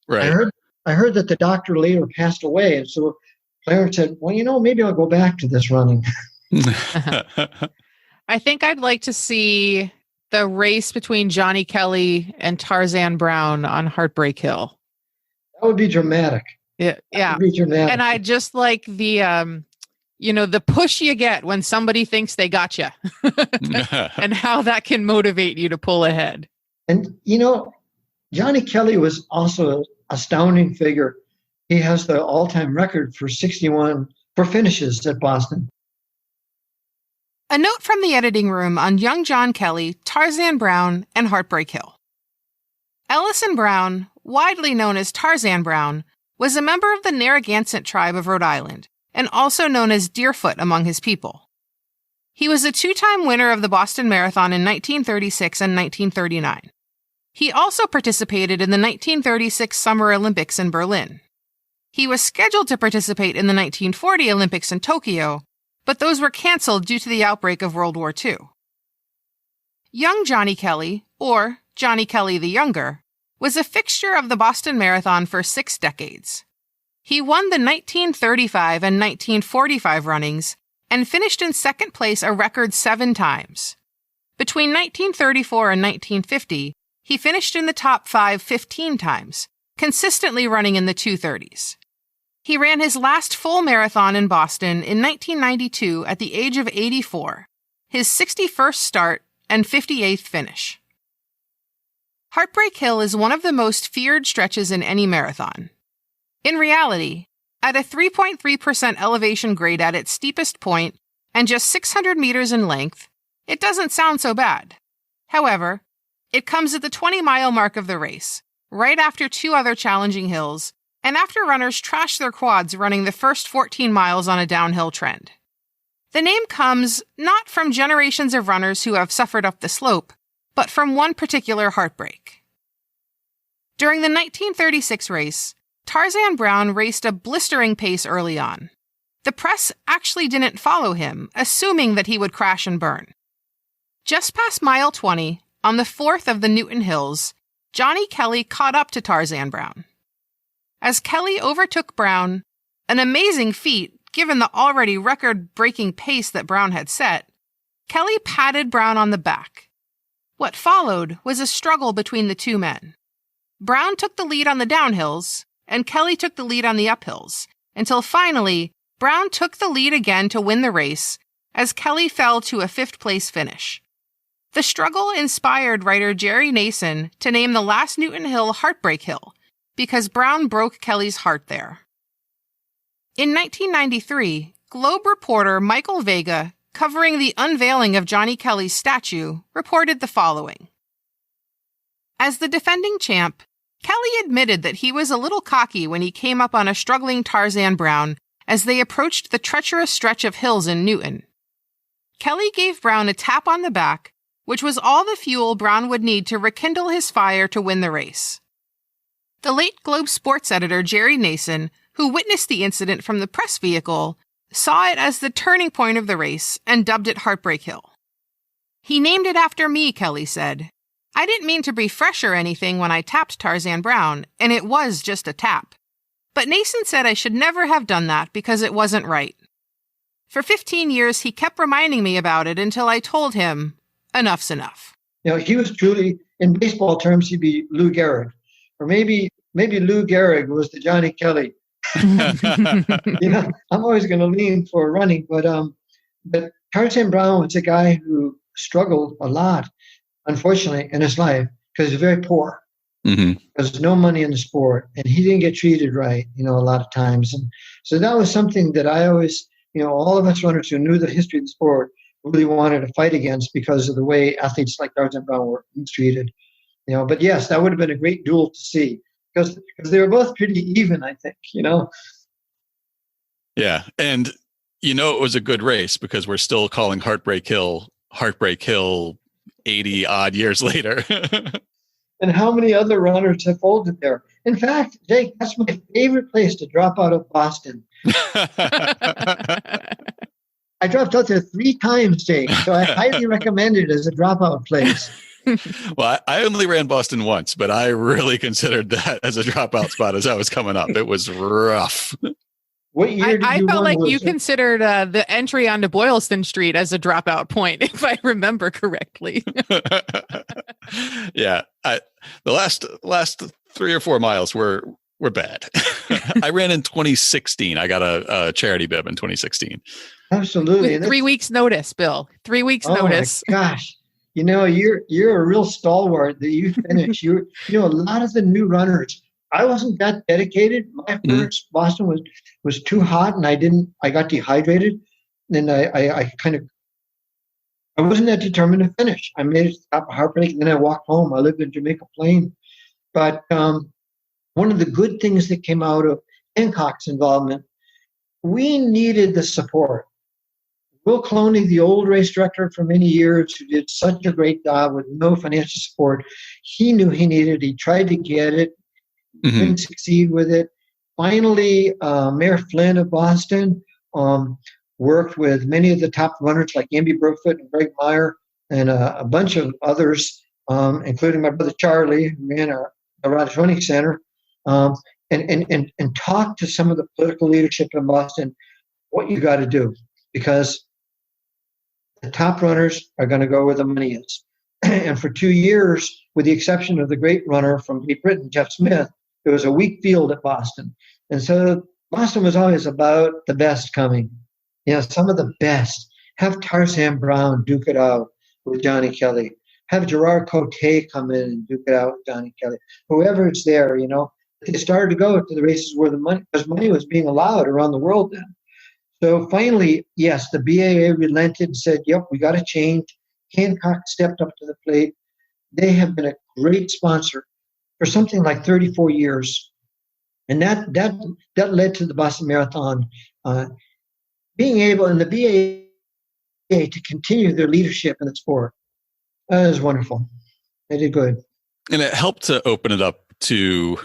Right. I heard that the doctor later passed away, and so Clarence said, "Well, maybe I'll go back to this running." I think I'd like to see the race between Johnny Kelly and Tarzan Brown on Heartbreak Hill. That would be dramatic. Yeah. That would be dramatic. And I just like the the push you get when somebody thinks they got you and how that can motivate you to pull ahead. And, Johnny Kelly was also an astounding figure. He has the all-time record for 61 for finishes at Boston. A note from the editing room on young John Kelly, Tarzan Brown, and Heartbreak Hill. Ellison Brown, widely known as Tarzan Brown, was a member of the Narragansett tribe of Rhode Island, and also known as Deerfoot among his people. He was a 2-time winner of the Boston Marathon in 1936 and 1939. He also participated in the 1936 Summer Olympics in Berlin. He was scheduled to participate in the 1940 Olympics in Tokyo, but those were canceled due to the outbreak of World War II. Young Johnny Kelly, or Johnny Kelly the Younger, was a fixture of the Boston Marathon for 6 decades. He won the 1935 and 1945 runnings and finished in second place a record 7 times. Between 1934 and 1950, he finished in the top 5 15 times, consistently running in the 2:30s. He ran his last full marathon in Boston in 1992 at the age of 84, his 61st start and 58th finish. Heartbreak Hill is one of the most feared stretches in any marathon. In reality, at a 3.3% elevation grade at its steepest point and just 600 meters in length, it doesn't sound so bad. However, it comes at the 20-mile mark of the race, right after 2 other challenging hills, and after runners trash their quads running the first 14 miles on a downhill trend. The name comes not from generations of runners who have suffered up the slope, but from one particular heartbreak. During the 1936 race, Tarzan Brown raced a blistering pace early on. The press actually didn't follow him, assuming that he would crash and burn. Just past mile 20, on the 4th of the Newton Hills, Johnny Kelly caught up to Tarzan Brown. As Kelly overtook Brown, an amazing feat given the already record-breaking pace that Brown had set, Kelly patted Brown on the back. What followed was a struggle between the two men. Brown took the lead on the downhills, and Kelly took the lead on the uphills, until finally, Brown took the lead again to win the race, as Kelly fell to a 5th-place finish. The struggle inspired writer Jerry Nason to name the last Newton Hill Heartbreak Hill, because Brown broke Kelly's heart there. In 1993, Globe reporter Michael Vega, covering the unveiling of Johnny Kelly's statue, reported the following. As the defending champ, Kelly admitted that he was a little cocky when he came up on a struggling Tarzan Brown as they approached the treacherous stretch of hills in Newton. Kelly gave Brown a tap on the back, which was all the fuel Brown would need to rekindle his fire to win the race. The late Globe sports editor Jerry Nason, who witnessed the incident from the press vehicle, saw it as the turning point of the race and dubbed it Heartbreak Hill. He named it after me, Kelly said. I didn't mean to be fresh or anything when I tapped Tarzan Brown, and it was just a tap. But Nason said I should never have done that because it wasn't right. For 15 years, he kept reminding me about it until I told him, enough's enough. You know, he was truly, in baseball terms, he'd be Lou Gehrig. Or maybe Lou Gehrig was the Johnny Kelly. You know, I'm always going to lean for running, but Tarzan Brown was a guy who struggled a lot, unfortunately, in his life because he's very poor. Mm-hmm. There's no money in the sport, and he didn't get treated right, you know, a lot of times. And so that was something that I always, you know, all of us runners who knew the history of the sport really wanted to fight against because of the way athletes like Tarzan Brown were treated. You know, but yes, that would have been a great duel to see because they were both pretty even, I think, you know. Yeah, and you know it was a good race because we're still calling Heartbreak Hill 80 odd years later. And how many other runners have folded there? In fact, Jake, that's my favorite place to drop out of Boston. I dropped out there 3 times, Jake, so I highly recommend it as a dropout place. Well, I only ran Boston once, but I really considered that as a dropout spot as I was coming up. It was rough. What year did I you felt run, like you considered the entry onto Boylston Street as a dropout point, if I remember correctly. Yeah, the last 3 or 4 miles were bad. I ran in 2016. I got a charity bib in 2016. Absolutely. With 3 weeks notice, Bill. 3 weeks notice. Oh my gosh. You know, you're a real stalwart that you finished. You know, a lot of the new runners, I wasn't that dedicated. My first Boston was too hot and I got dehydrated. And I wasn't that determined to finish. I made it stop a heartbreak and then I walked home. I lived in Jamaica Plain. But one of the good things that came out of Hancock's involvement, we needed the support. Will Cloney, the old race director for many years, who did such a great job with no financial support, he knew he needed it. He tried to get it, didn't succeed with it. Finally, Mayor Flynn of Boston worked with many of the top runners like Andy Brookfoot and Greg Meyer and a bunch of others, including my brother Charlie, who ran the Rodgers Running Center, um, and talk to some of the political leadership in Boston what you got to do, because the top runners are going to go where the money is. And for 2 years, with the exception of the great runner from Great Britain, Jeff Smith, it was a weak field at Boston. And so Boston was always about the best coming. Some of the best. Have Tarzan Brown duke it out with Johnny Kelly. Have Gerard Cote come in and duke it out with Johnny Kelly. Whoever is there, they started to go to the races where the money, because money was being allowed around the world then. So finally, yes, the BAA relented and said, yep, we got to change. Hancock stepped up to the plate. They have been a great sponsor for something like 34 years. And that led to the Boston Marathon being able, in the BAA, to continue their leadership in the sport. That was wonderful. They did good. And it helped to open it up to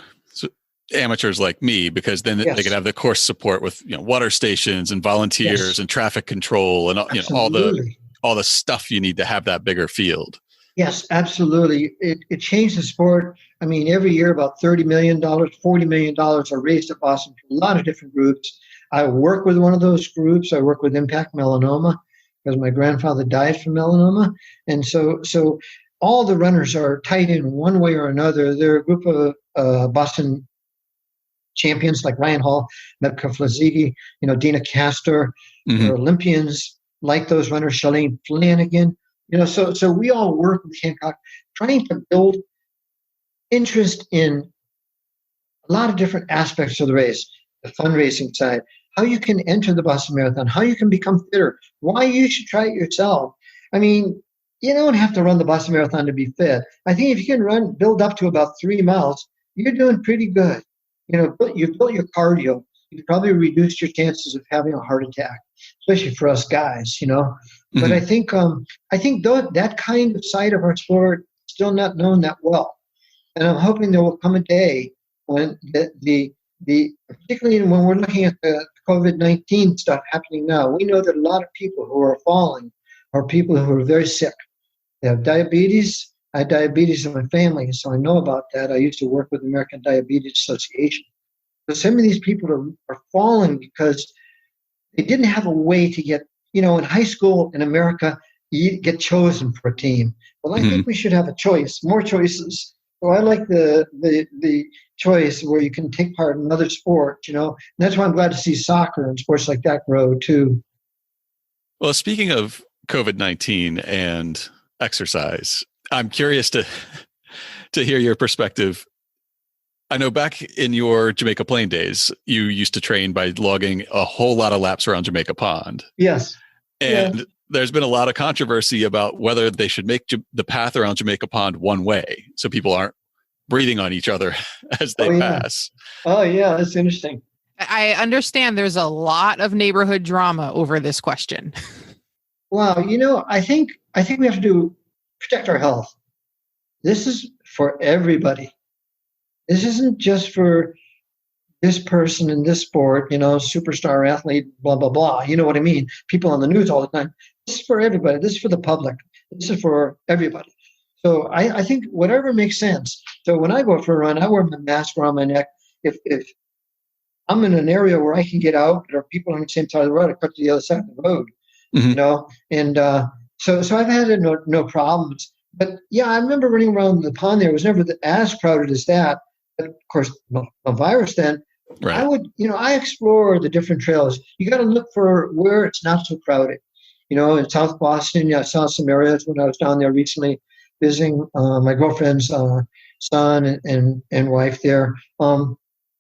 amateurs like me, because then they could have the course support with water stations and volunteers and traffic control and all the stuff you need to have that bigger field. Yes, absolutely. It changed the sport. I mean, every year about $30 million, $40 million are raised at Boston for a lot of different groups. I work with one of those groups. I work with Impact Melanoma because my grandfather died from melanoma. And so all the runners are tied in one way or another. They're a group of Boston champions like Ryan Hall, Mebka Flazigi, Dina Castor, the Olympians like those runners, Shalane Flanagan. So we all work with Hancock trying to build interest in a lot of different aspects of the race, the fundraising side, how you can enter the Boston Marathon, how you can become fitter, why you should try it yourself. I mean, you don't have to run the Boston Marathon to be fit. I think if you can build up to about 3 miles, you're doing pretty good. You've built your cardio. You've probably reduced your chances of having a heart attack, especially for us guys, But I think that kind of side of our sport is still not known that well. And I'm hoping there will come a day when the particularly when we're looking at the COVID-19 stuff happening now, we know that a lot of people who are falling are people who are very sick. They have diabetes. I had diabetes in my family, so I know about that. I used to work with the American Diabetes Association. But some of these people are falling because they didn't have a way to get, in high school in America, you get chosen for a team. Well, I think we should have a choice, more choices. So I like the choice where you can take part in another sport, And that's why I'm glad to see soccer and sports like that grow too. Well, speaking of COVID-19 and exercise, I'm curious to hear your perspective. I know back in your Jamaica Plain days, you used to train by logging a whole lot of laps around Jamaica Pond. Yes. And there's been a lot of controversy about whether they should make the path around Jamaica Pond one way so people aren't breathing on each other as they pass. Oh, yeah. That's interesting. I understand there's a lot of neighborhood drama over this question. Wow. I think we have to protect our health. This is for everybody. This isn't just for this person in this sport, superstar athlete, blah, blah, blah. You know what I mean? People on the news all the time. This is for everybody. This is for the public. This is for everybody. So I think whatever makes sense. So when I go for a run, I wear my mask around my neck. If I'm in an area where I can get out, there are people on the same side of the road, I cut to the other side of the road, And so I've had no problems. But yeah, I remember running around the pond there. It was never as crowded as that. But of course, no virus then. Right. I would, I explore the different trails. You got to look for where it's not so crowded. In South Boston, I saw some areas when I was down there recently visiting my girlfriend's son and wife there. And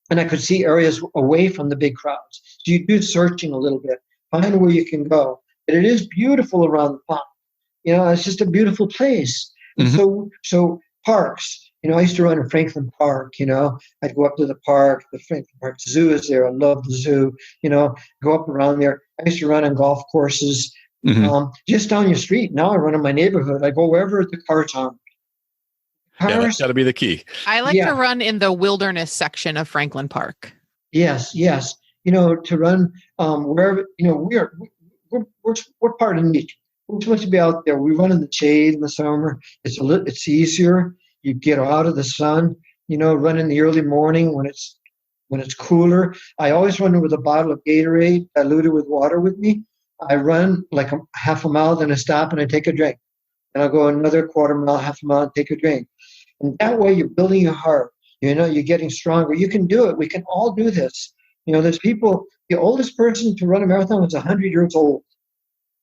I could see areas away from the big crowds. So you do searching a little bit, find where you can go. But it is beautiful around the pond. It's just a beautiful place. And so parks. I used to run in Franklin Park, I'd go up to the park, the Franklin Park Zoo is there. I love the zoo, go up around there. I used to run on golf courses, just down your street. Now I run in my neighborhood. I go wherever the cars are. Yeah, that's got to be the key. I like to run in the wilderness section of Franklin Park. Yes. To run wherever, we're part of nature. We're supposed to be out there. We run in the shade in the summer. It's easier. You get out of the sun. run in the early morning when it's cooler. I always run with a bottle of Gatorade diluted with water with me. I run like a half a mile, then I stop and I take a drink. And I'll go another quarter mile, half a mile, and take a drink. And that way you're building your heart. You're getting stronger. You can do it. We can all do this. There's people, the oldest person to run a marathon was 100 years old.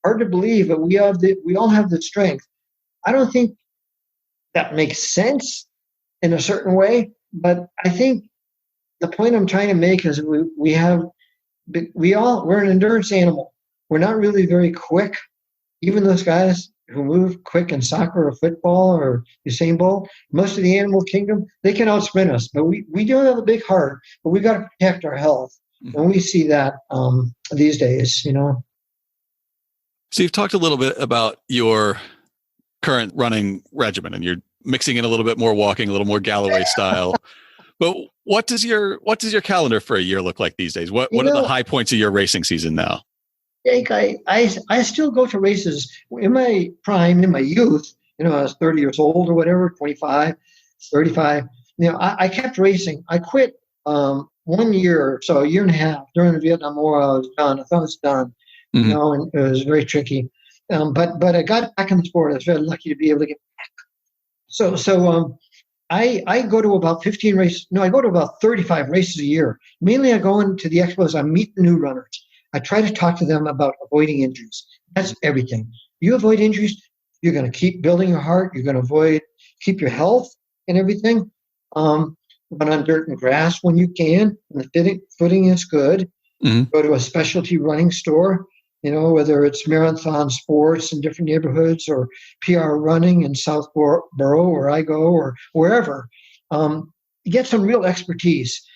Hard to believe, but we all have the strength. I don't think that makes sense in a certain way, but I think the point I'm trying to make is we're an endurance animal. We're not really very quick. Even those guys who move quick in soccer or football or Usain Bolt, most of the animal kingdom, they can outsprint us. But we do have a big heart, but we got to protect our health. And we see that these days, So you've talked a little bit about your current running regimen, and you're mixing in a little bit more walking, a little more Galloway style. But what does your calendar for a year look like these days? What are the high points of your racing season now? Jake, I still go to races in my prime, in my youth. I was 30 years old or whatever, 25, 35. I kept racing. I quit 1 year, so a year and a half during the Vietnam War. I was done. I thought it was done. Mm-hmm. And it was very tricky. But I got back in the sport. I was very lucky to be able to get back. So I go to about 15 races. No, I go to about 35 races a year. Mainly I go into the expos. I meet the new runners. I try to talk to them about avoiding injuries. That's everything. You avoid injuries, you're going to keep building your heart. You're going to keep your health and everything. Run on dirt and grass when you can. And the footing is good. Mm-hmm. Go to a specialty running store, whether it's Marathon Sports in different neighborhoods or PR Running in Southborough where I go or wherever. You get some real expertise.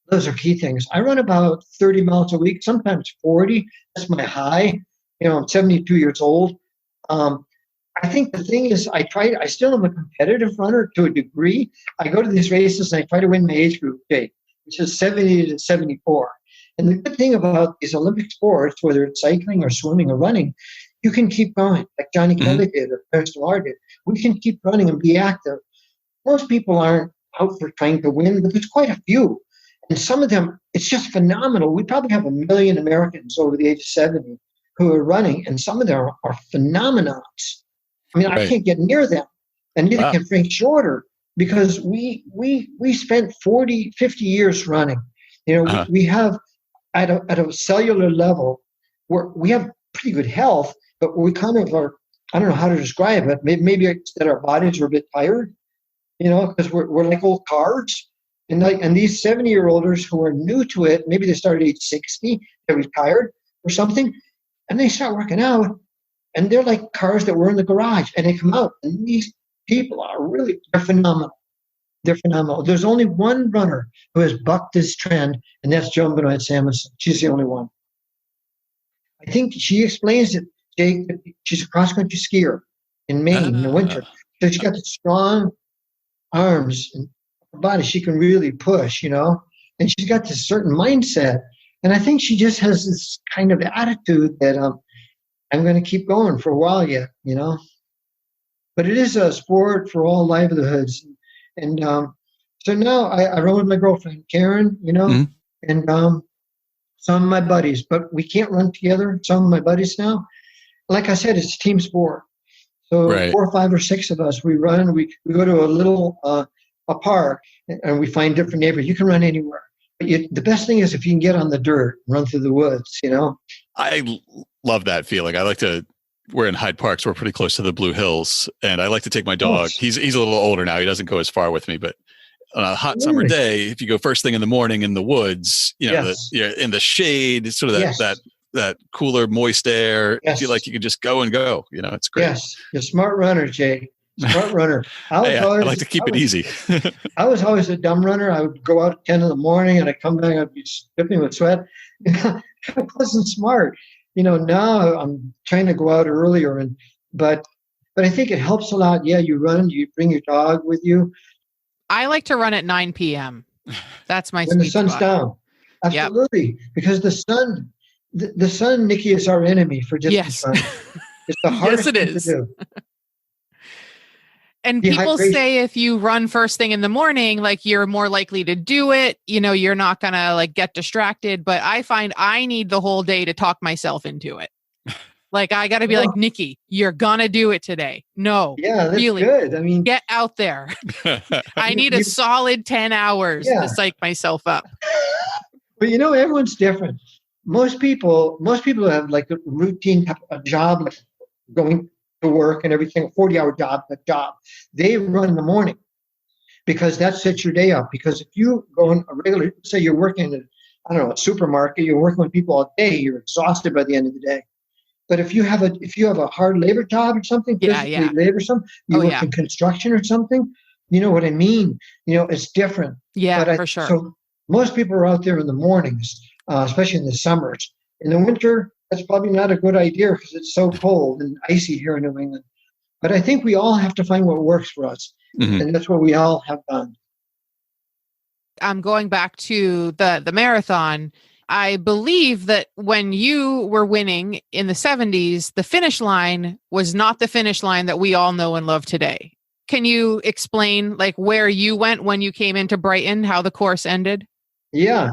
Those are key things. I run about 30 miles a week, sometimes 40. That's my high. I'm 72 years old. I think the thing is I still am a competitive runner to a degree. I go to these races and I try to win my age group, which is 70 to 74. And the good thing about these Olympic sports, whether it's cycling or swimming or running, you can keep going, like Johnny Kelly did or Paris Lamar did. We can keep running and be active. Most people aren't out for trying to win, but there's quite a few. And some of them, it's just phenomenal. We probably have 1 million Americans over the age of 70 who are running, and some of them are phenomenons. I mean, right. I can't get near them, and neither can Frank Shorter, because we spent 40, 50 years running. We have at a cellular level, we have pretty good health, but we kind of are, I don't know how to describe it. Maybe it's that our bodies are a bit tired, because we're like old cars. And these 70-year-olders who are new to it, maybe they started at age 60, they're retired or something, and they start working out, and they're like cars that were in the garage, and they come out, and these people they're phenomenal. They're phenomenal. There's only one runner who has bucked this trend, and that's Joan Benoit Samuelson. She's the only one. I think she explains it, Jake. She's a cross-country skier in Maine in the winter. So she's got the strong arms and body. She can really push, and she's got this certain mindset. And I think she just has this kind of attitude that I'm going to keep going for a while yet, But it is a sport for all livelihoods. And so now I run with my girlfriend, Karen, and some of my buddies, but we can't run together. Some of my buddies now. Like I said, it's a team sport. So 4 or 5 or 6 of us, we run. We go to a little a park, and we find different neighborhoods. You can run anywhere. But the best thing is if you can get on the dirt, run through the woods, I love that feeling. We're in Hyde Park, so we're pretty close to the Blue Hills, and I like to take my dog. He's a little older now. He doesn't go as far with me, but on a hot summer day, if you go first thing in the morning in the woods, in the shade, sort of that cooler, moist air, you feel like you can just go and go. It's great. Yes, you're a smart runner, Jay. Smart runner. I like to keep it easy. I was always a dumb runner. I would go out at 10 in the morning and I'd come back, I'd be dripping with sweat. I wasn't smart. Now I'm trying to go out earlier, but I think it helps a lot. Yeah, you run, you bring your dog with you. I like to run at 9 p.m. That's my when the sun's spot. Down. Absolutely. Yep. Because the sun, Nikki, is our enemy for distance running. It's the hardest yes, it is. thing to do. And people Dehydration. say if you run first thing in the morning, like you're more likely to do it. You're not going to like get distracted. But I find I need the whole day to talk myself into it. Like I got to be like, Nikki, you're going to do it today. No, Yeah, that's really, good. I mean, get out there. I need a solid 10 hours to psych myself up. but everyone's different. Most people have like a routine, a job, like going to work and everything, a 40-hour job, they run in the morning because that sets your day up. Because if you go in a regular, say you're working in a supermarket, you're working with people all day, you're exhausted by the end of the day. But if you have a hard labor job or something, physically laborsome, you work in construction or something, you know what I mean? It's different. Yeah, for sure. So most people are out there in the mornings, especially in the summers. In the winter, that's probably not a good idea because it's so cold and icy here in New England. But I think we all have to find what works for us. Mm-hmm. And that's what we all have done. I'm going back to the marathon. I believe that when you were winning in the 70s, the finish line was not the finish line that we all know and love today. Can you explain like where you went when you came into Brighton, how the course ended? Yeah.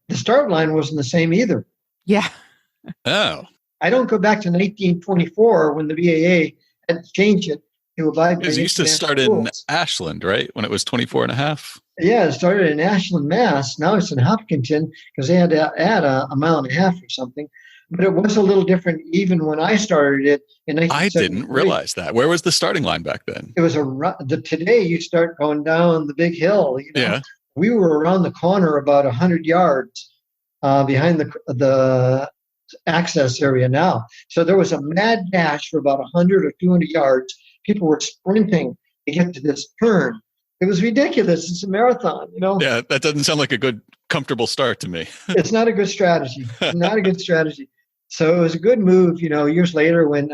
The start line wasn't the same either. Yeah. Oh. I don't go back to 1924 when the BAA had changed it to abide by because it used to start in Ashland, right? When it was 24 and a half. Yeah, it started in Ashland, Mass. Now it's in Hopkinton because they had to add a mile and a half or something. But it was a little different even when I started it in 1973. I didn't realize that. Where was the starting line back then? It was today you start going down the big hill. Yeah. We were around the corner about 100 yards behind the access area now. So there was a mad dash for about 100 or 200 yards. People were sprinting to get to this turn. It was ridiculous. It's a marathon, Yeah, that doesn't sound like a good, comfortable start to me. It's not a good strategy. Not a good strategy. So it was a good move, years later when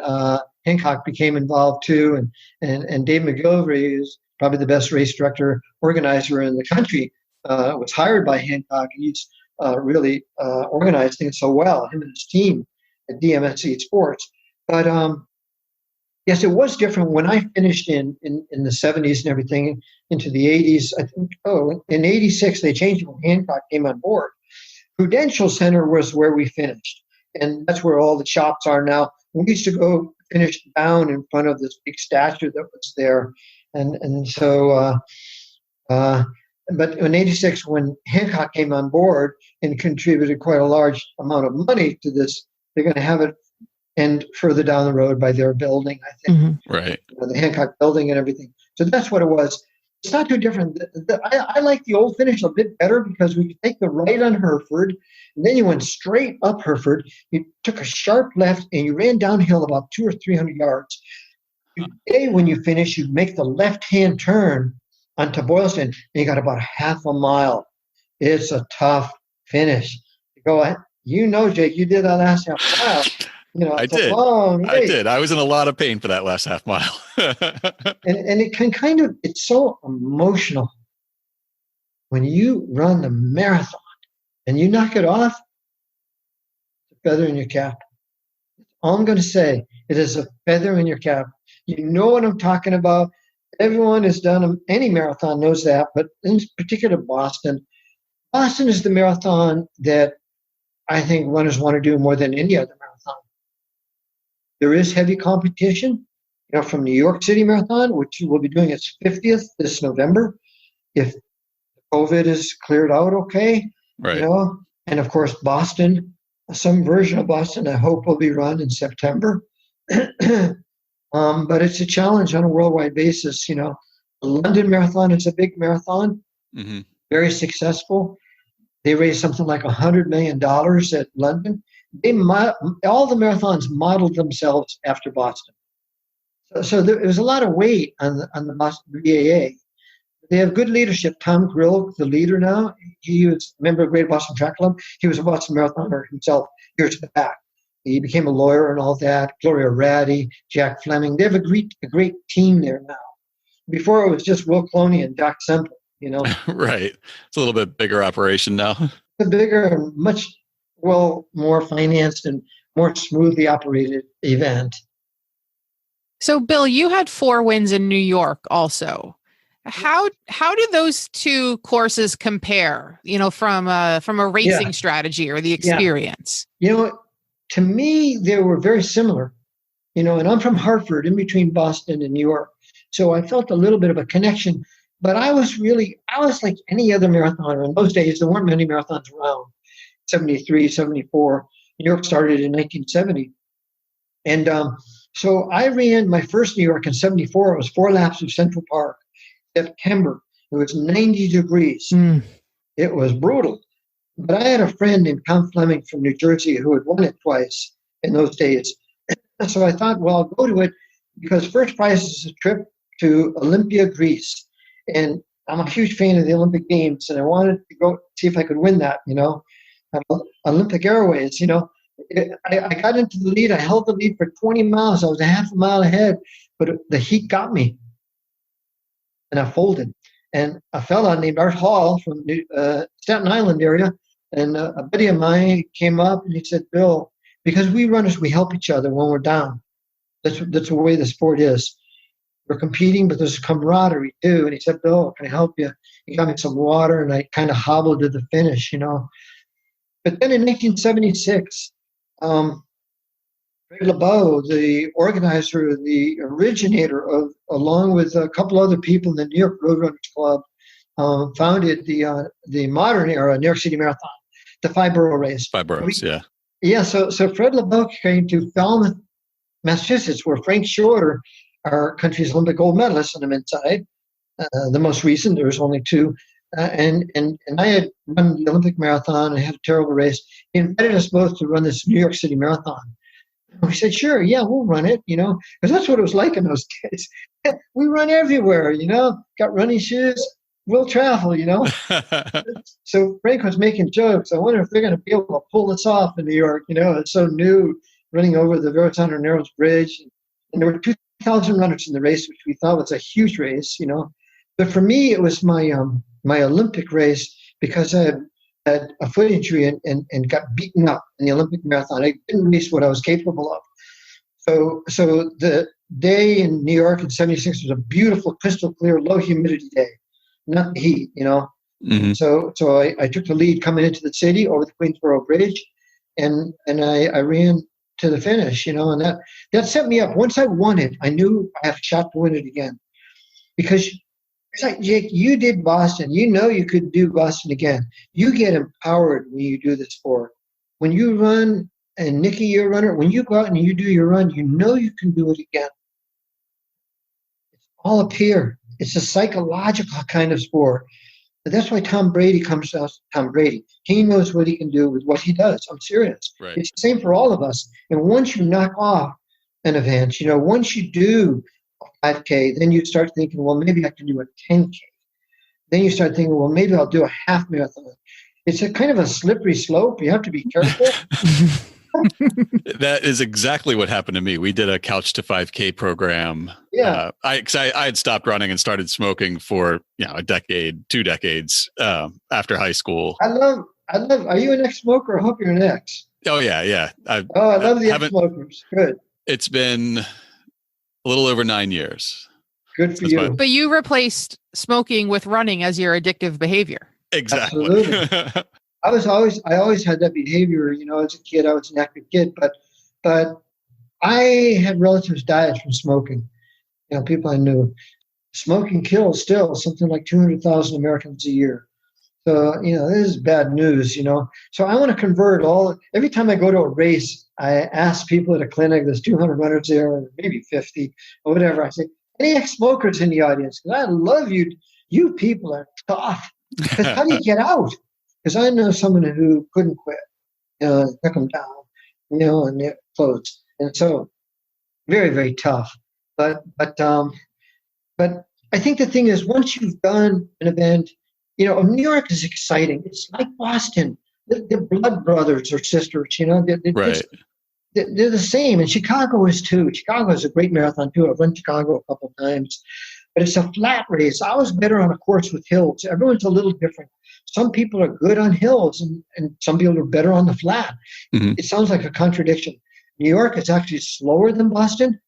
Hancock became involved too, and Dave McGilvery is probably the best race director organizer in the country. Was hired by Hancock. He's really organized things so well, him and his team at DMSC Sports. But yes, it was different when I finished in the 70s and everything into the 80s. I think, in 86, they changed it when Hancock came on board. Prudential Center was where we finished. And that's where all the shops are now. We used to go finish down in front of this big statue that was there. And so, but in 86, when Hancock came on board and contributed quite a large amount of money to this, they're going to have it end further down the road by their building, I think. Mm-hmm. Right. The Hancock building and everything. So that's what it was. It's not too different. I like the old finish a bit better because we could take the right on Hereford, and then you went straight up Hereford. You took a sharp left, and you ran downhill about 200 or 300 yards. Today, when you finish, you make the left-hand turn onto Boylston, and you got about half a mile. It's a tough finish. You go, Jake, you did that last half mile. I did. I did. I was in a lot of pain for that last half mile. and it can it's so emotional when you run the marathon and you knock it off. It's a feather in your cap. All I'm going to say, it is a feather in your cap. You know what I'm talking about. Everyone has done any marathon knows that, but in particular Boston is the marathon that I think runners want to do more than any other marathon. There is heavy competition, from New York City Marathon, which will be doing its 50th this November, if COVID is cleared out okay. Right. And of course, Boston, some version of Boston, I hope will be run in September. But it's a challenge on a worldwide basis. The London Marathon is a big marathon, mm-hmm. Very successful. They raised something like $100 million at London. All the marathons modeled themselves after Boston. So there was a lot of weight on the Boston BAA. They have good leadership. Tom Grill, the leader now, he was a member of Great Boston Track Club. He was a Boston marathoner himself years back. He became a lawyer and all that. Gloria Ratty, Jack Fleming. They have a great team there now. Before it was just Will Cloney and Doc Semple, Right. It's a little bit bigger operation now. A bigger, much more financed and more smoothly operated event. So, Bill, you had 4 wins in New York also. How do those two courses compare, from a racing strategy or the experience? To me, they were very similar, and I'm from Hartford, in between Boston and New York. So I felt a little bit of a connection, but I was like any other marathoner. In those days, there weren't many marathons around, 73, 74. New York started in 1970. And so I ran my first New York in 74. It was 4 laps of Central Park. September. It was 90 degrees. It was brutal. But I had a friend named Tom Fleming from New Jersey who had won it twice in those days. So I thought, well, I'll go to it because first prize is a trip to Olympia, Greece. And I'm a huge fan of the Olympic Games, and I wanted to go see if I could win that, Olympic Airways, I got into the lead. I held the lead for 20 miles. I was a half a mile ahead, but the heat got me. And I folded. And a fella named Art Hall from Staten Island area, and a buddy of mine came up and he said, Bill, because we runners, we help each other when we're down. That's the way the sport is. We're competing, but there's camaraderie too. And he said, Bill, can I help you? He got me some water, and I kind of hobbled to the finish, But then in 1976, Fred LeBeau, the organizer, the originator of, along with a couple other people in the New York Roadrunners Club, founded the modern era New York City Marathon, the 5-borough race. 5 boroughs, yeah. Yeah, so Fred LeBeau came to Falmouth, Massachusetts, where Frank Shorter, our country's Olympic gold medalist on the men's side, the most recent, there was only 2, and I had run the Olympic marathon. I had a terrible race. He invited us both to run this New York City Marathon. We said, sure, yeah, we'll run it, because that's what it was like in those days. We run everywhere, got running shoes, we'll travel, So Frank was making jokes. I wonder if they're going to be able to pull this off in New York, it's so new, running over the Verrazano Narrows Bridge. And there were 2,000 runners in the race, which we thought was a huge race, But for me, it was my Olympic race because I had a foot injury and got beaten up in the Olympic marathon. I didn't race what I was capable of. So the day in New York in 76 was a beautiful, crystal clear, low humidity day, not the heat, Mm-hmm. So I took the lead coming into the city over the Queensboro Bridge, and I ran to the finish, and that set me up. Once I won it, I knew I had a shot to win it again, because it's like, Jake, you did Boston. You could do Boston again. You get empowered when you do the sport. When you run, and Nikki, you're a runner, when you go out and you do your run, you can do it again. It's all up here. It's a psychological kind of sport. But that's why Tom Brady comes out. Tom Brady. He knows what he can do with what he does. I'm serious. Right. It's the same for all of us. And once you knock off an event, once you do 5K, then you start thinking, well, maybe I can do a 10K. Then you start thinking, well, maybe I'll do a half marathon. It's a kind of a slippery slope. You have to be careful. That is exactly what happened to me. We did a Couch to 5K program. Yeah. I had stopped running and started smoking for a decade, 2 decades after high school. I love. Are you an ex-smoker? I hope you're an ex. Oh yeah. I love the ex-smokers. Good. It's been a little over 9 years. Good for you. But you replaced smoking with running as your addictive behavior. Exactly. Absolutely. I always had that behavior, as a kid. I was an active kid, but I had relatives died from smoking. People I knew. Smoking kills still something like 200,000 Americans a year. So, this is bad news, So I want to convert every time I go to a race, I ask people at a clinic, there's 200 runners there, or maybe 50 or whatever. I say, any ex-smokers in the audience? Because I love you. You people are tough. Because how do you get out? Because I know someone who couldn't quit, took them down, and they're closed. And so very, very tough. But I think the thing is, once you've done an event, New York is exciting. It's like Boston. They're blood brothers or sisters, Right. They're the same. And Chicago is too. Chicago is a great marathon too. I've run Chicago a couple of times. But it's a flat race. I was better on a course with hills. Everyone's a little different. Some people are good on hills, and some people are better on the flat. Mm-hmm. It sounds like a contradiction. New York is actually slower than Boston,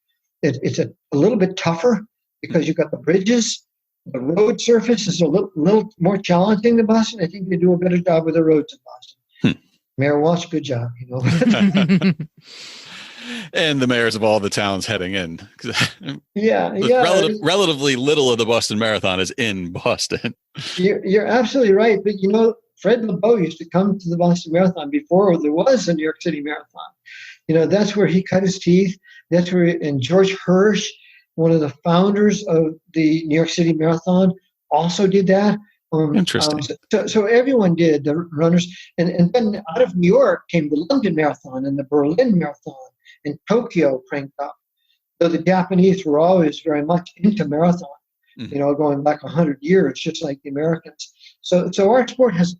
It's a little bit tougher because you've got the bridges. The road surface is a little more challenging than Boston. I think they do a better job with the roads in Boston. Mayor Walsh, good job. And the mayors of all the towns heading in. Relatively little of the Boston Marathon is in Boston. You're absolutely right. But, Fred LeBeau used to come to the Boston Marathon before there was a New York City Marathon. That's where he cut his teeth. That's where, and George Hirsch, one of the founders of the New York City Marathon, also did that. Interesting. So everyone did, the runners. And then out of New York came the London Marathon and the Berlin Marathon, and Tokyo cranked up. So the Japanese were always very much into marathon, going back 100 years, just like the Americans. So our sport has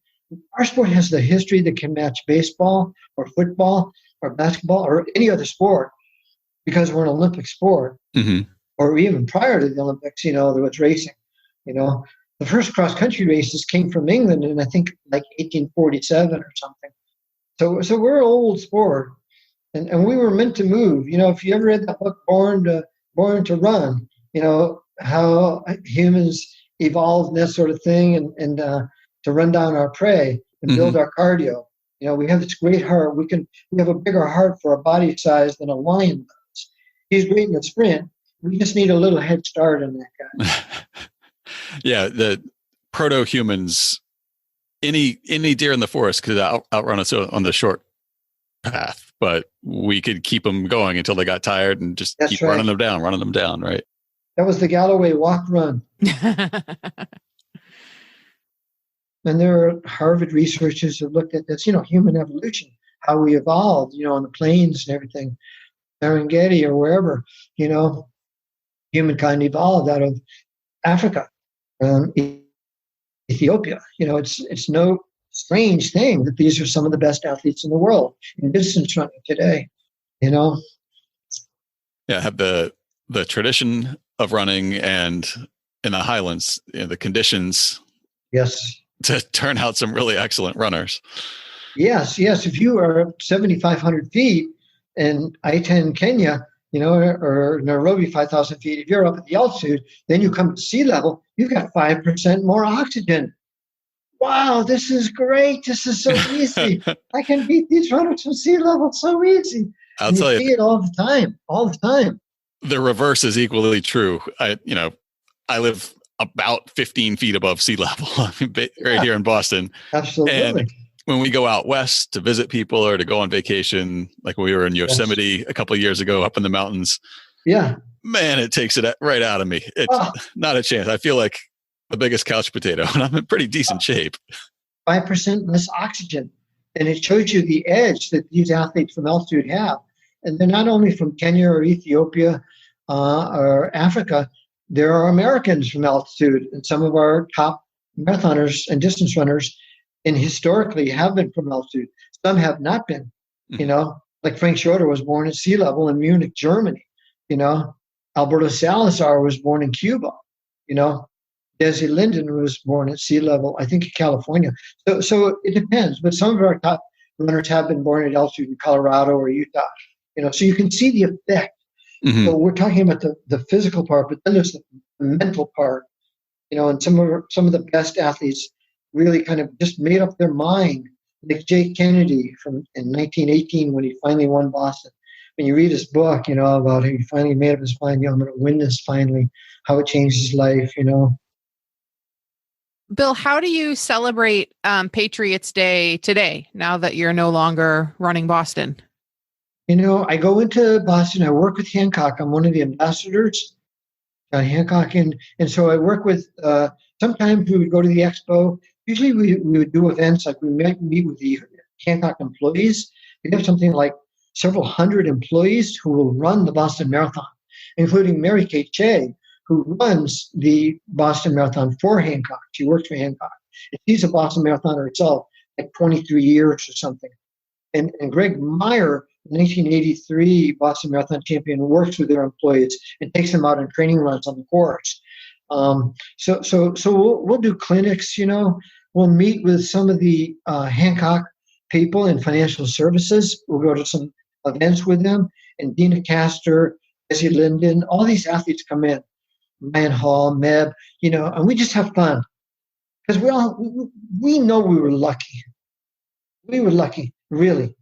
the history that can match baseball or football or basketball or any other sport, because we're an Olympic sport. Mm-hmm. Or even prior to the Olympics, there was racing. The first cross-country races came from England in, I think, like 1847 or something. So we're an old sport, and we were meant to move. If you ever read that book, Born to Run, how humans evolved and that sort of thing, and to run down our prey and build our cardio. We have this great heart. We have a bigger heart for a body size than a lion does. He's great in the sprint. We just need a little head start on that guy. Yeah, the proto-humans, any deer in the forest could outrun us on the short path, but we could keep them going until they got tired and just keep running them down, right? That was the Galloway walk-run. And there are Harvard researchers who looked at this, human evolution, how we evolved, on the plains and everything, Serengeti or wherever, humankind evolved out of Africa, Ethiopia. It's no strange thing that these are some of the best athletes in the world in distance running today. Yeah, have the tradition of running, and in the Highlands, the conditions. Yes. To turn out some really excellent runners. Yes. If you are 7,500 feet in I-10 Kenya, or Nairobi 5,000 feet, if you're up at the altitude, then you come to sea level, you've got 5% more oxygen. Wow, this is great. This is so easy. I can beat these runners from sea level so easy. I'll tell you. See it all the time. The reverse is equally true. I live about 15 feet above sea level right here in Boston. Absolutely. And when we go out west to visit people or to go on vacation, like we were in Yosemite a couple of years ago up in the mountains. Yeah. Man, it takes it right out of me. It's not a chance. I feel like the biggest couch potato, and I'm in pretty decent shape. 5% less oxygen. And it shows you the edge that these athletes from altitude have. And they're not only from Kenya or Ethiopia or Africa. There are Americans from altitude, and some of our top marathoners and distance runners and historically have been from altitude. Some have not been, like Frank Schroeder was born at sea level in Munich, Germany. Alberto Salazar was born in Cuba. Desi Linden was born at sea level, I think, in California. So it depends. But some of our top runners have been born at altitude in Colorado or Utah. So you can see the effect. Mm-hmm. So we're talking about the physical part, but then there's the mental part. And some of the best athletes really kind of just made up their mind. Like Jake Kennedy in 1918 when he finally won Boston. When you read his book, about how he finally made up his mind, I'm going to win this finally, how it changed his life, Bill, how do you celebrate Patriots Day today, now that you're no longer running Boston? I go into Boston, I work with Hancock. I'm one of the ambassadors at Hancock. And so I work with, sometimes we would go to the expo. Usually we would do events like we might meet with the Hancock employees. We have something like several hundred employees who will run the Boston Marathon, including Mary Kate Shea, who runs the Boston Marathon for Hancock. She works for Hancock. And she's a Boston Marathoner herself, like 23 years or something. And Greg Meyer, 1983 Boston Marathon champion, works with their employees and takes them out on training runs on the course. So we'll do clinics, we'll meet with some of the Hancock people in financial services. We'll go to some events with them. And Dina Castor Jesse Linden, all these athletes come in, Ryan Hall, Meb, and we just have fun. Because we know we were lucky. We were lucky, really,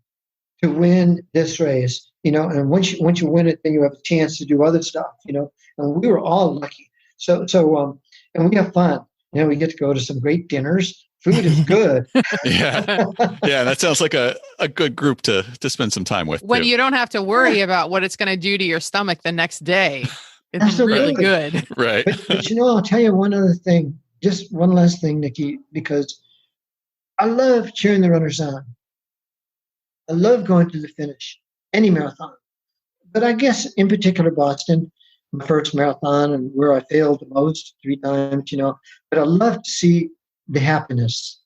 to win this race, and once you win it, then you have a chance to do other stuff, and we were all lucky. So and we have fun. We get to go to some great dinners. Food is good. Yeah. That sounds like a good group to spend some time with. When too. you don't have to worry about what it's going to do to your stomach the next day. It's Absolutely. really good. Right. But I'll tell you one other thing, just one last thing, Nikki, because I love cheering the runners on. I love going to the finish, any marathon. But I guess in particular Boston, my first marathon and where I failed the most 3 times, but I love to see the happiness.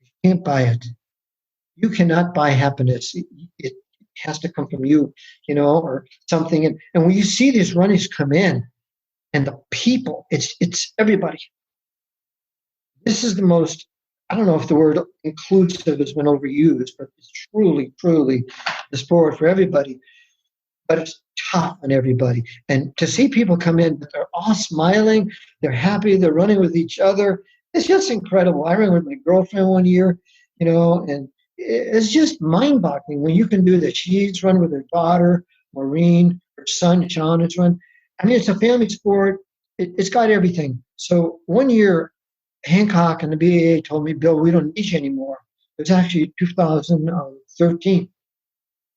You can't buy it. You cannot buy happiness. It has to come from you, or something. And when you see these runners come in and the people, it's everybody. This is the most, I don't know if the word inclusive has been overused, but it's truly, truly the sport for everybody. But it's tough on everybody. And to see people come in, they're all smiling, they're happy, they're running with each other. It's just incredible. I remember my girlfriend one year, and it's just mind-boggling when you can do this. She's run with her daughter, Maureen, her son, Sean has run. I mean, it's a family sport. It's got everything. So one year, Hancock and the BAA told me, Bill, we don't need you anymore. It was actually 2013.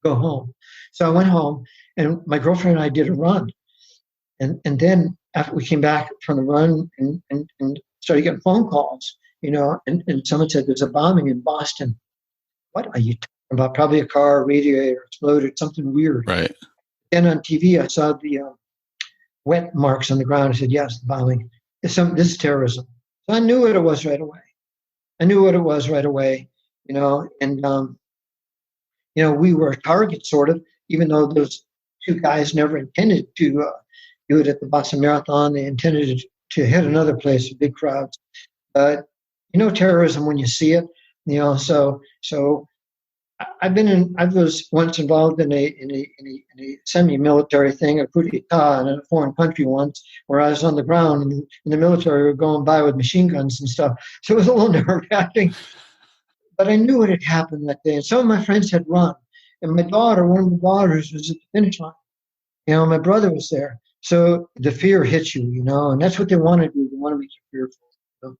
Go home. So I went home, and my girlfriend and I did a run. And then after we came back from the run and started getting phone calls, and someone said, there's a bombing in Boston. What are you talking about? Probably a car radiator exploded, something weird. Right. Then on TV, I saw the wet marks on the ground. I said, yes, the bombing. This is terrorism. So I knew what it was right away. And we were a target, sort of, even though those 2 guys never intended to do it at the Boston Marathon. They intended to hit another place with big crowds. But terrorism when you see it. So I was once involved in a semi-military thing, a coup d'etat in a foreign country once, where I was on the ground and the military were going by with machine guns and stuff. So it was a little nerve-wracking. But I knew what had happened that day. And some of my friends had run. And one of my daughters was at the finish line. My brother was there. So the fear hits you, and that's what they want to do. They want to make you fearful.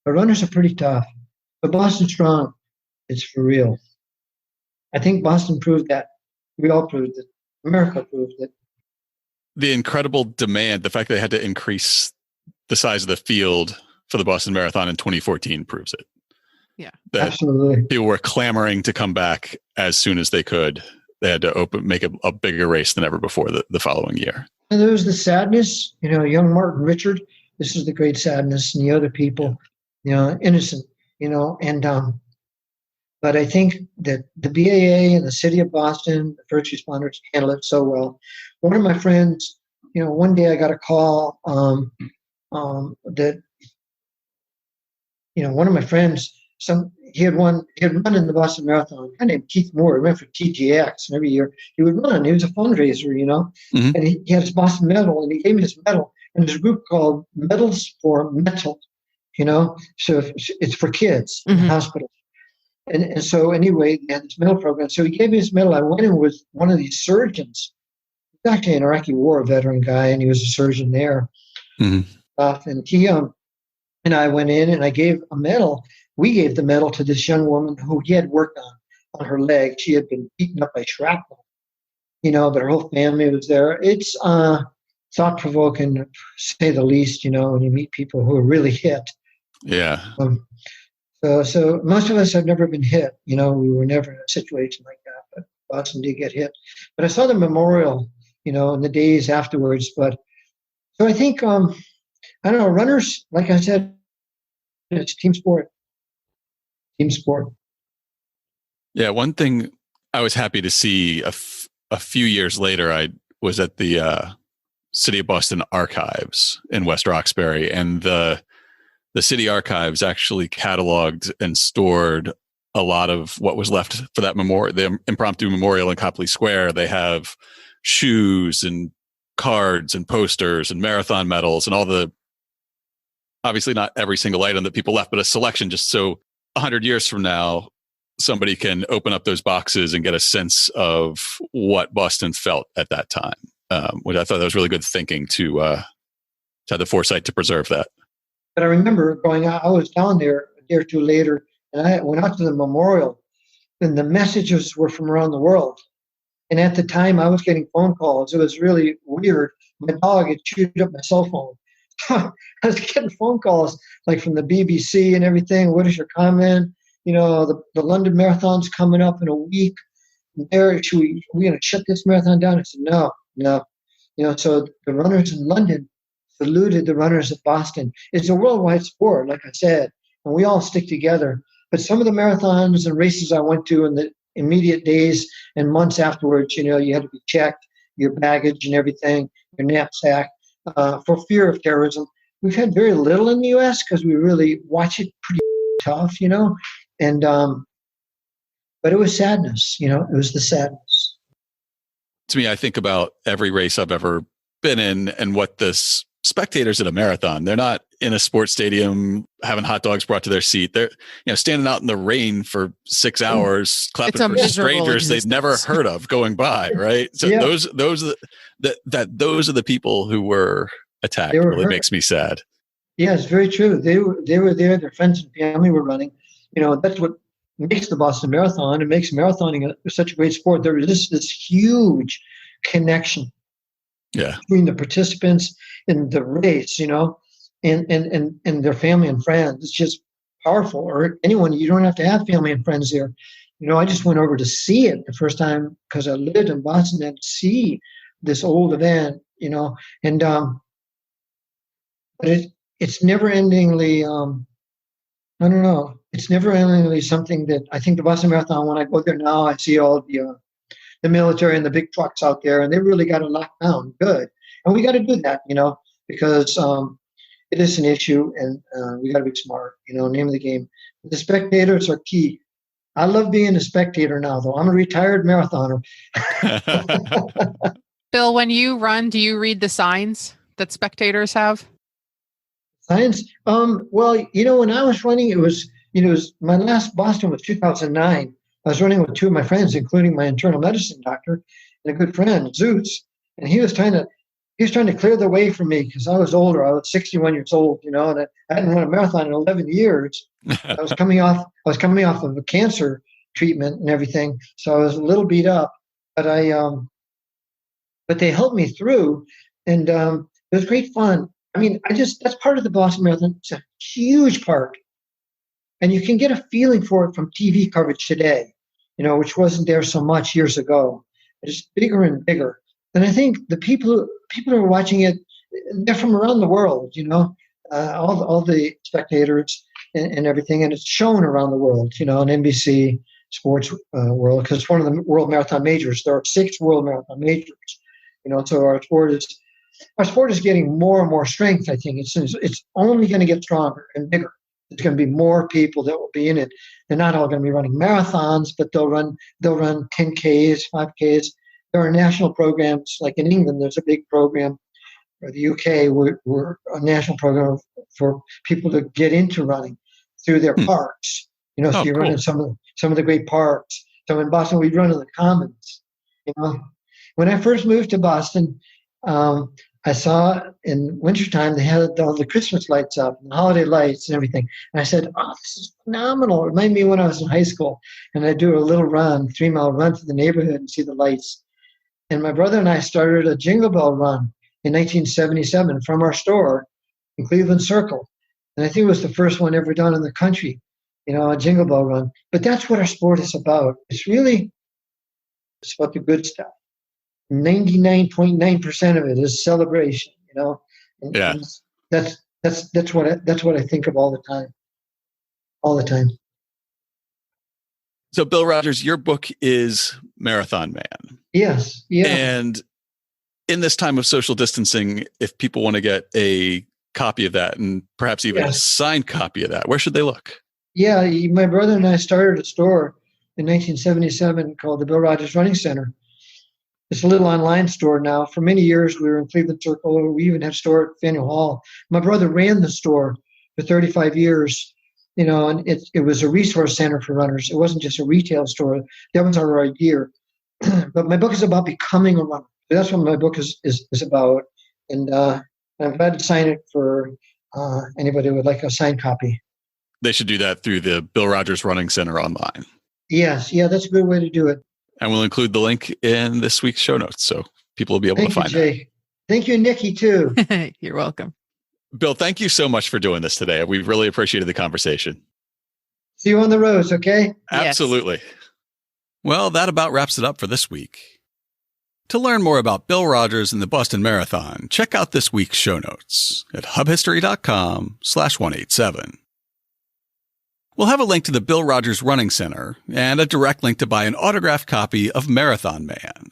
But runners are pretty tough. But Boston Strong, it's for real. I think Boston proved that. We all proved it. America proved it. The incredible demand, the fact that they had to increase the size of the field for the Boston Marathon in 2014 proves it. Yeah, absolutely. People were clamoring to come back as soon as they could. They had to make a bigger race than ever before the following year. And there was the sadness, young Martin Richard. This is the great sadness, and the other people, innocent, but I think that the BAA and the city of Boston, the first responders handle it so well. One of my friends, one day I got a call that, one of my friends, he had run in the Boston Marathon, a guy named Keith Moore. He ran for TGX, and every year he would run. He was a fundraiser, Mm-hmm. And he had his Boston medal, and he gave me his medal. And there's a group called Medals for Mental, so it's for kids in hospitals. And so anyway, they had this medal program. So he gave me his medal. I went in with one of these surgeons. He's actually an Iraqi war veteran guy, and he was a surgeon there. Mm-hmm. And he and I went in, and I gave a medal. We gave the medal to this young woman who he had worked on her leg. She had been beaten up by shrapnel, but her whole family was there. It's thought-provoking, to say the least, when you meet people who are really hit. Yeah. So most of us have never been hit. We were never in a situation like that, but Boston did get hit. But I saw the memorial, in the days afterwards. But so I think, I don't know, runners, like I said, it's team sport. Team sport. Yeah. One thing I was happy to see a few years later, I was at the City of Boston Archives in West Roxbury, and the city archives actually cataloged and stored a lot of what was left for that memorial, the impromptu memorial in Copley Square. They have shoes and cards and posters and marathon medals and all the, obviously not every single item that people left, but a selection just so 100 years from now, somebody can open up those boxes and get a sense of what Boston felt at that time, which I thought that was really good thinking to have the foresight to preserve that. But I remember going out, I was down there a day or two later, and I went out to the memorial, and the messages were from around the world. And at the time, I was getting phone calls. It was really weird. My dog had chewed up my cell phone. I was getting phone calls like from the BBC and everything. What is your comment? You know, the London Marathon's coming up in a week. Are we going to shut this marathon down? I said, no. You know, so the runners in London saluted the runners of Boston. It's a worldwide sport, like I said, and we all stick together. But some of the marathons and races I went to in the immediate days and months afterwards, you know, you had to be checked, your baggage and everything, your knapsack, for fear of terrorism. We've had very little in the U.S. because we really watch it pretty tough, you know. And but it was sadness, you know, it was the sadness. To me, I think about every race I've ever been in and what the spectators at a marathon, they're not in a sports stadium having hot dogs brought to their seat. They're, you know, standing out in the rain for 6 hours, clapping for strangers they've never heard of going by, right? So Yeah. those are the people who were attacked. Really hurt. Makes me sad. Yeah, it's very true. They were there. Their friends and family were running. You know, that's what makes the Boston Marathon. It makes marathoning such a great sport. There is this huge connection between the participants in the race, you know, and their family and friends. It's just powerful. Or anyone, you don't have to have family and friends there. You know, I just went over to see it the first time because I lived in Boston and to see this old event, you know, and but it's never-endingly, I don't know, it's never-endingly something that I think the Boston Marathon, when I go there now, I see all the military and the big trucks out there, and they really got it locked down good. And we got to do that, you know, because it is an issue, and we got to be smart, you know, name of the game. The spectators are key. I love being a spectator now, though. I'm a retired marathoner. Bill, when you run, do you read the signs that spectators have? Signs? Well, you know, when I was running, it was my last Boston was 2009. I was running with two of my friends, including my internal medicine doctor and a good friend, Zeus, and he was trying to clear the way for me because I was older. I was 61 years old, you know, and I hadn't run a marathon in 11 years. I was coming off of a cancer treatment and everything, so I was a little beat up. But but they helped me through, and it was great fun. I mean, that's part of the Boston Marathon. It's a huge part, and you can get a feeling for it from TV coverage today, you know, which wasn't there so much years ago. It's bigger and bigger. And I think the people who are watching it, they're from around the world, you know, all the spectators and everything, and it's shown around the world, you know, on NBC Sports World, because it's one of the World Marathon Majors. There are 6 World Marathon Majors, you know, so our sport is getting more and more strength. I think it's only going to get stronger and bigger. There's going to be more people that will be in it. They're not all going to be running marathons, but they'll run 10Ks, 5Ks. There are national programs, like in England, there's a big program, or the UK, we're a national program for people to get into running through their parks. You know, so you run in some of the great parks. So in Boston, we'd run in the Commons. You know, when I first moved to Boston, I saw in wintertime they had all the Christmas lights up and the holiday lights and everything. And I said, "Oh, this is phenomenal." It reminded me when I was in high school, and I'd do a little run, 3-mile run through the neighborhood and see the lights. And my brother and I started a Jingle Bell run in 1977 from our store in Cleveland Circle. And I think it was the first one ever done in the country, you know, a Jingle Bell run. But that's what our sport is about. It's about the good stuff. 99.9% of it is celebration, you know. And that's what I think of all the time. So, Bill Rodgers, your book is Marathon Man. Yes. Yeah. And in this time of social distancing, if people want to get a copy of that and perhaps even a signed copy of that, where should they look? Yeah, my brother and I started a store in 1977 called the Bill Rodgers Running Center. It's a little online store now. For many years, we were in Cleveland Circle. We even had a store at Faneuil Hall. My brother ran the store for 35 years, and it was a resource center for runners. It wasn't just a retail store. That was our idea. But my book is about becoming a runner. That's what my book is about. And I'm glad to sign it for anybody who would like a signed copy. They should do that through the Bill Rodgers Running Center online. Yes. Yeah, that's a good way to do it. And we'll include the link in this week's show notes so people will be able to find it. Thank you, Nikki, too. You're welcome. Bill, thank you so much for doing this today. We really appreciated the conversation. See you on the roads, okay? Absolutely. Yes. Well, that about wraps it up for this week. To learn more about Bill Rodgers and the Boston Marathon, check out this week's show notes at hubhistory.com/187. We'll have a link to the Bill Rodgers Running Center and a direct link to buy an autographed copy of Marathon Man.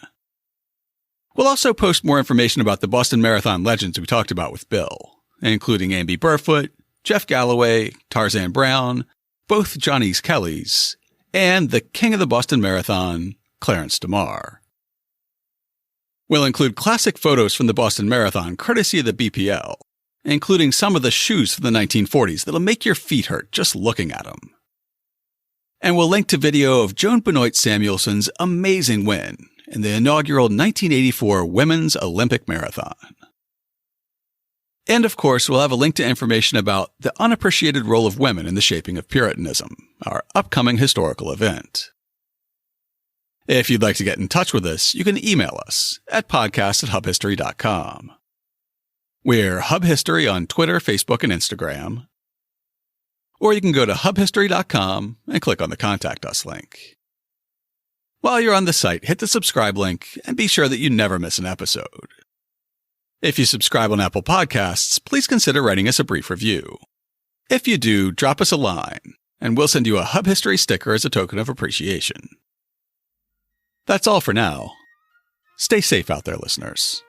We'll also post more information about the Boston Marathon legends we talked about with Bill, including Amby Burfoot, Jeff Galloway, Tarzan Brown, both John East Kellys, and the king of the Boston Marathon, Clarence DeMar. We'll include classic photos from the Boston Marathon courtesy of the BPL, including some of the shoes from the 1940s that'll make your feet hurt just looking at them. And we'll link to video of Joan Benoit Samuelson's amazing win in the inaugural 1984 Women's Olympic Marathon. And of course, we'll have a link to information about the unappreciated role of women in the shaping of Puritanism, our upcoming historical event. If you'd like to get in touch with us, you can email us at podcast@hubhistory.com. We're Hub History on Twitter, Facebook, and Instagram. Or you can go to hubhistory.com and click on the Contact Us link. While you're on the site, hit the subscribe link and be sure that you never miss an episode. If you subscribe on Apple Podcasts, please consider writing us a brief review. If you do, drop us a line, and we'll send you a Hub History sticker as a token of appreciation. That's all for now. Stay safe out there, listeners.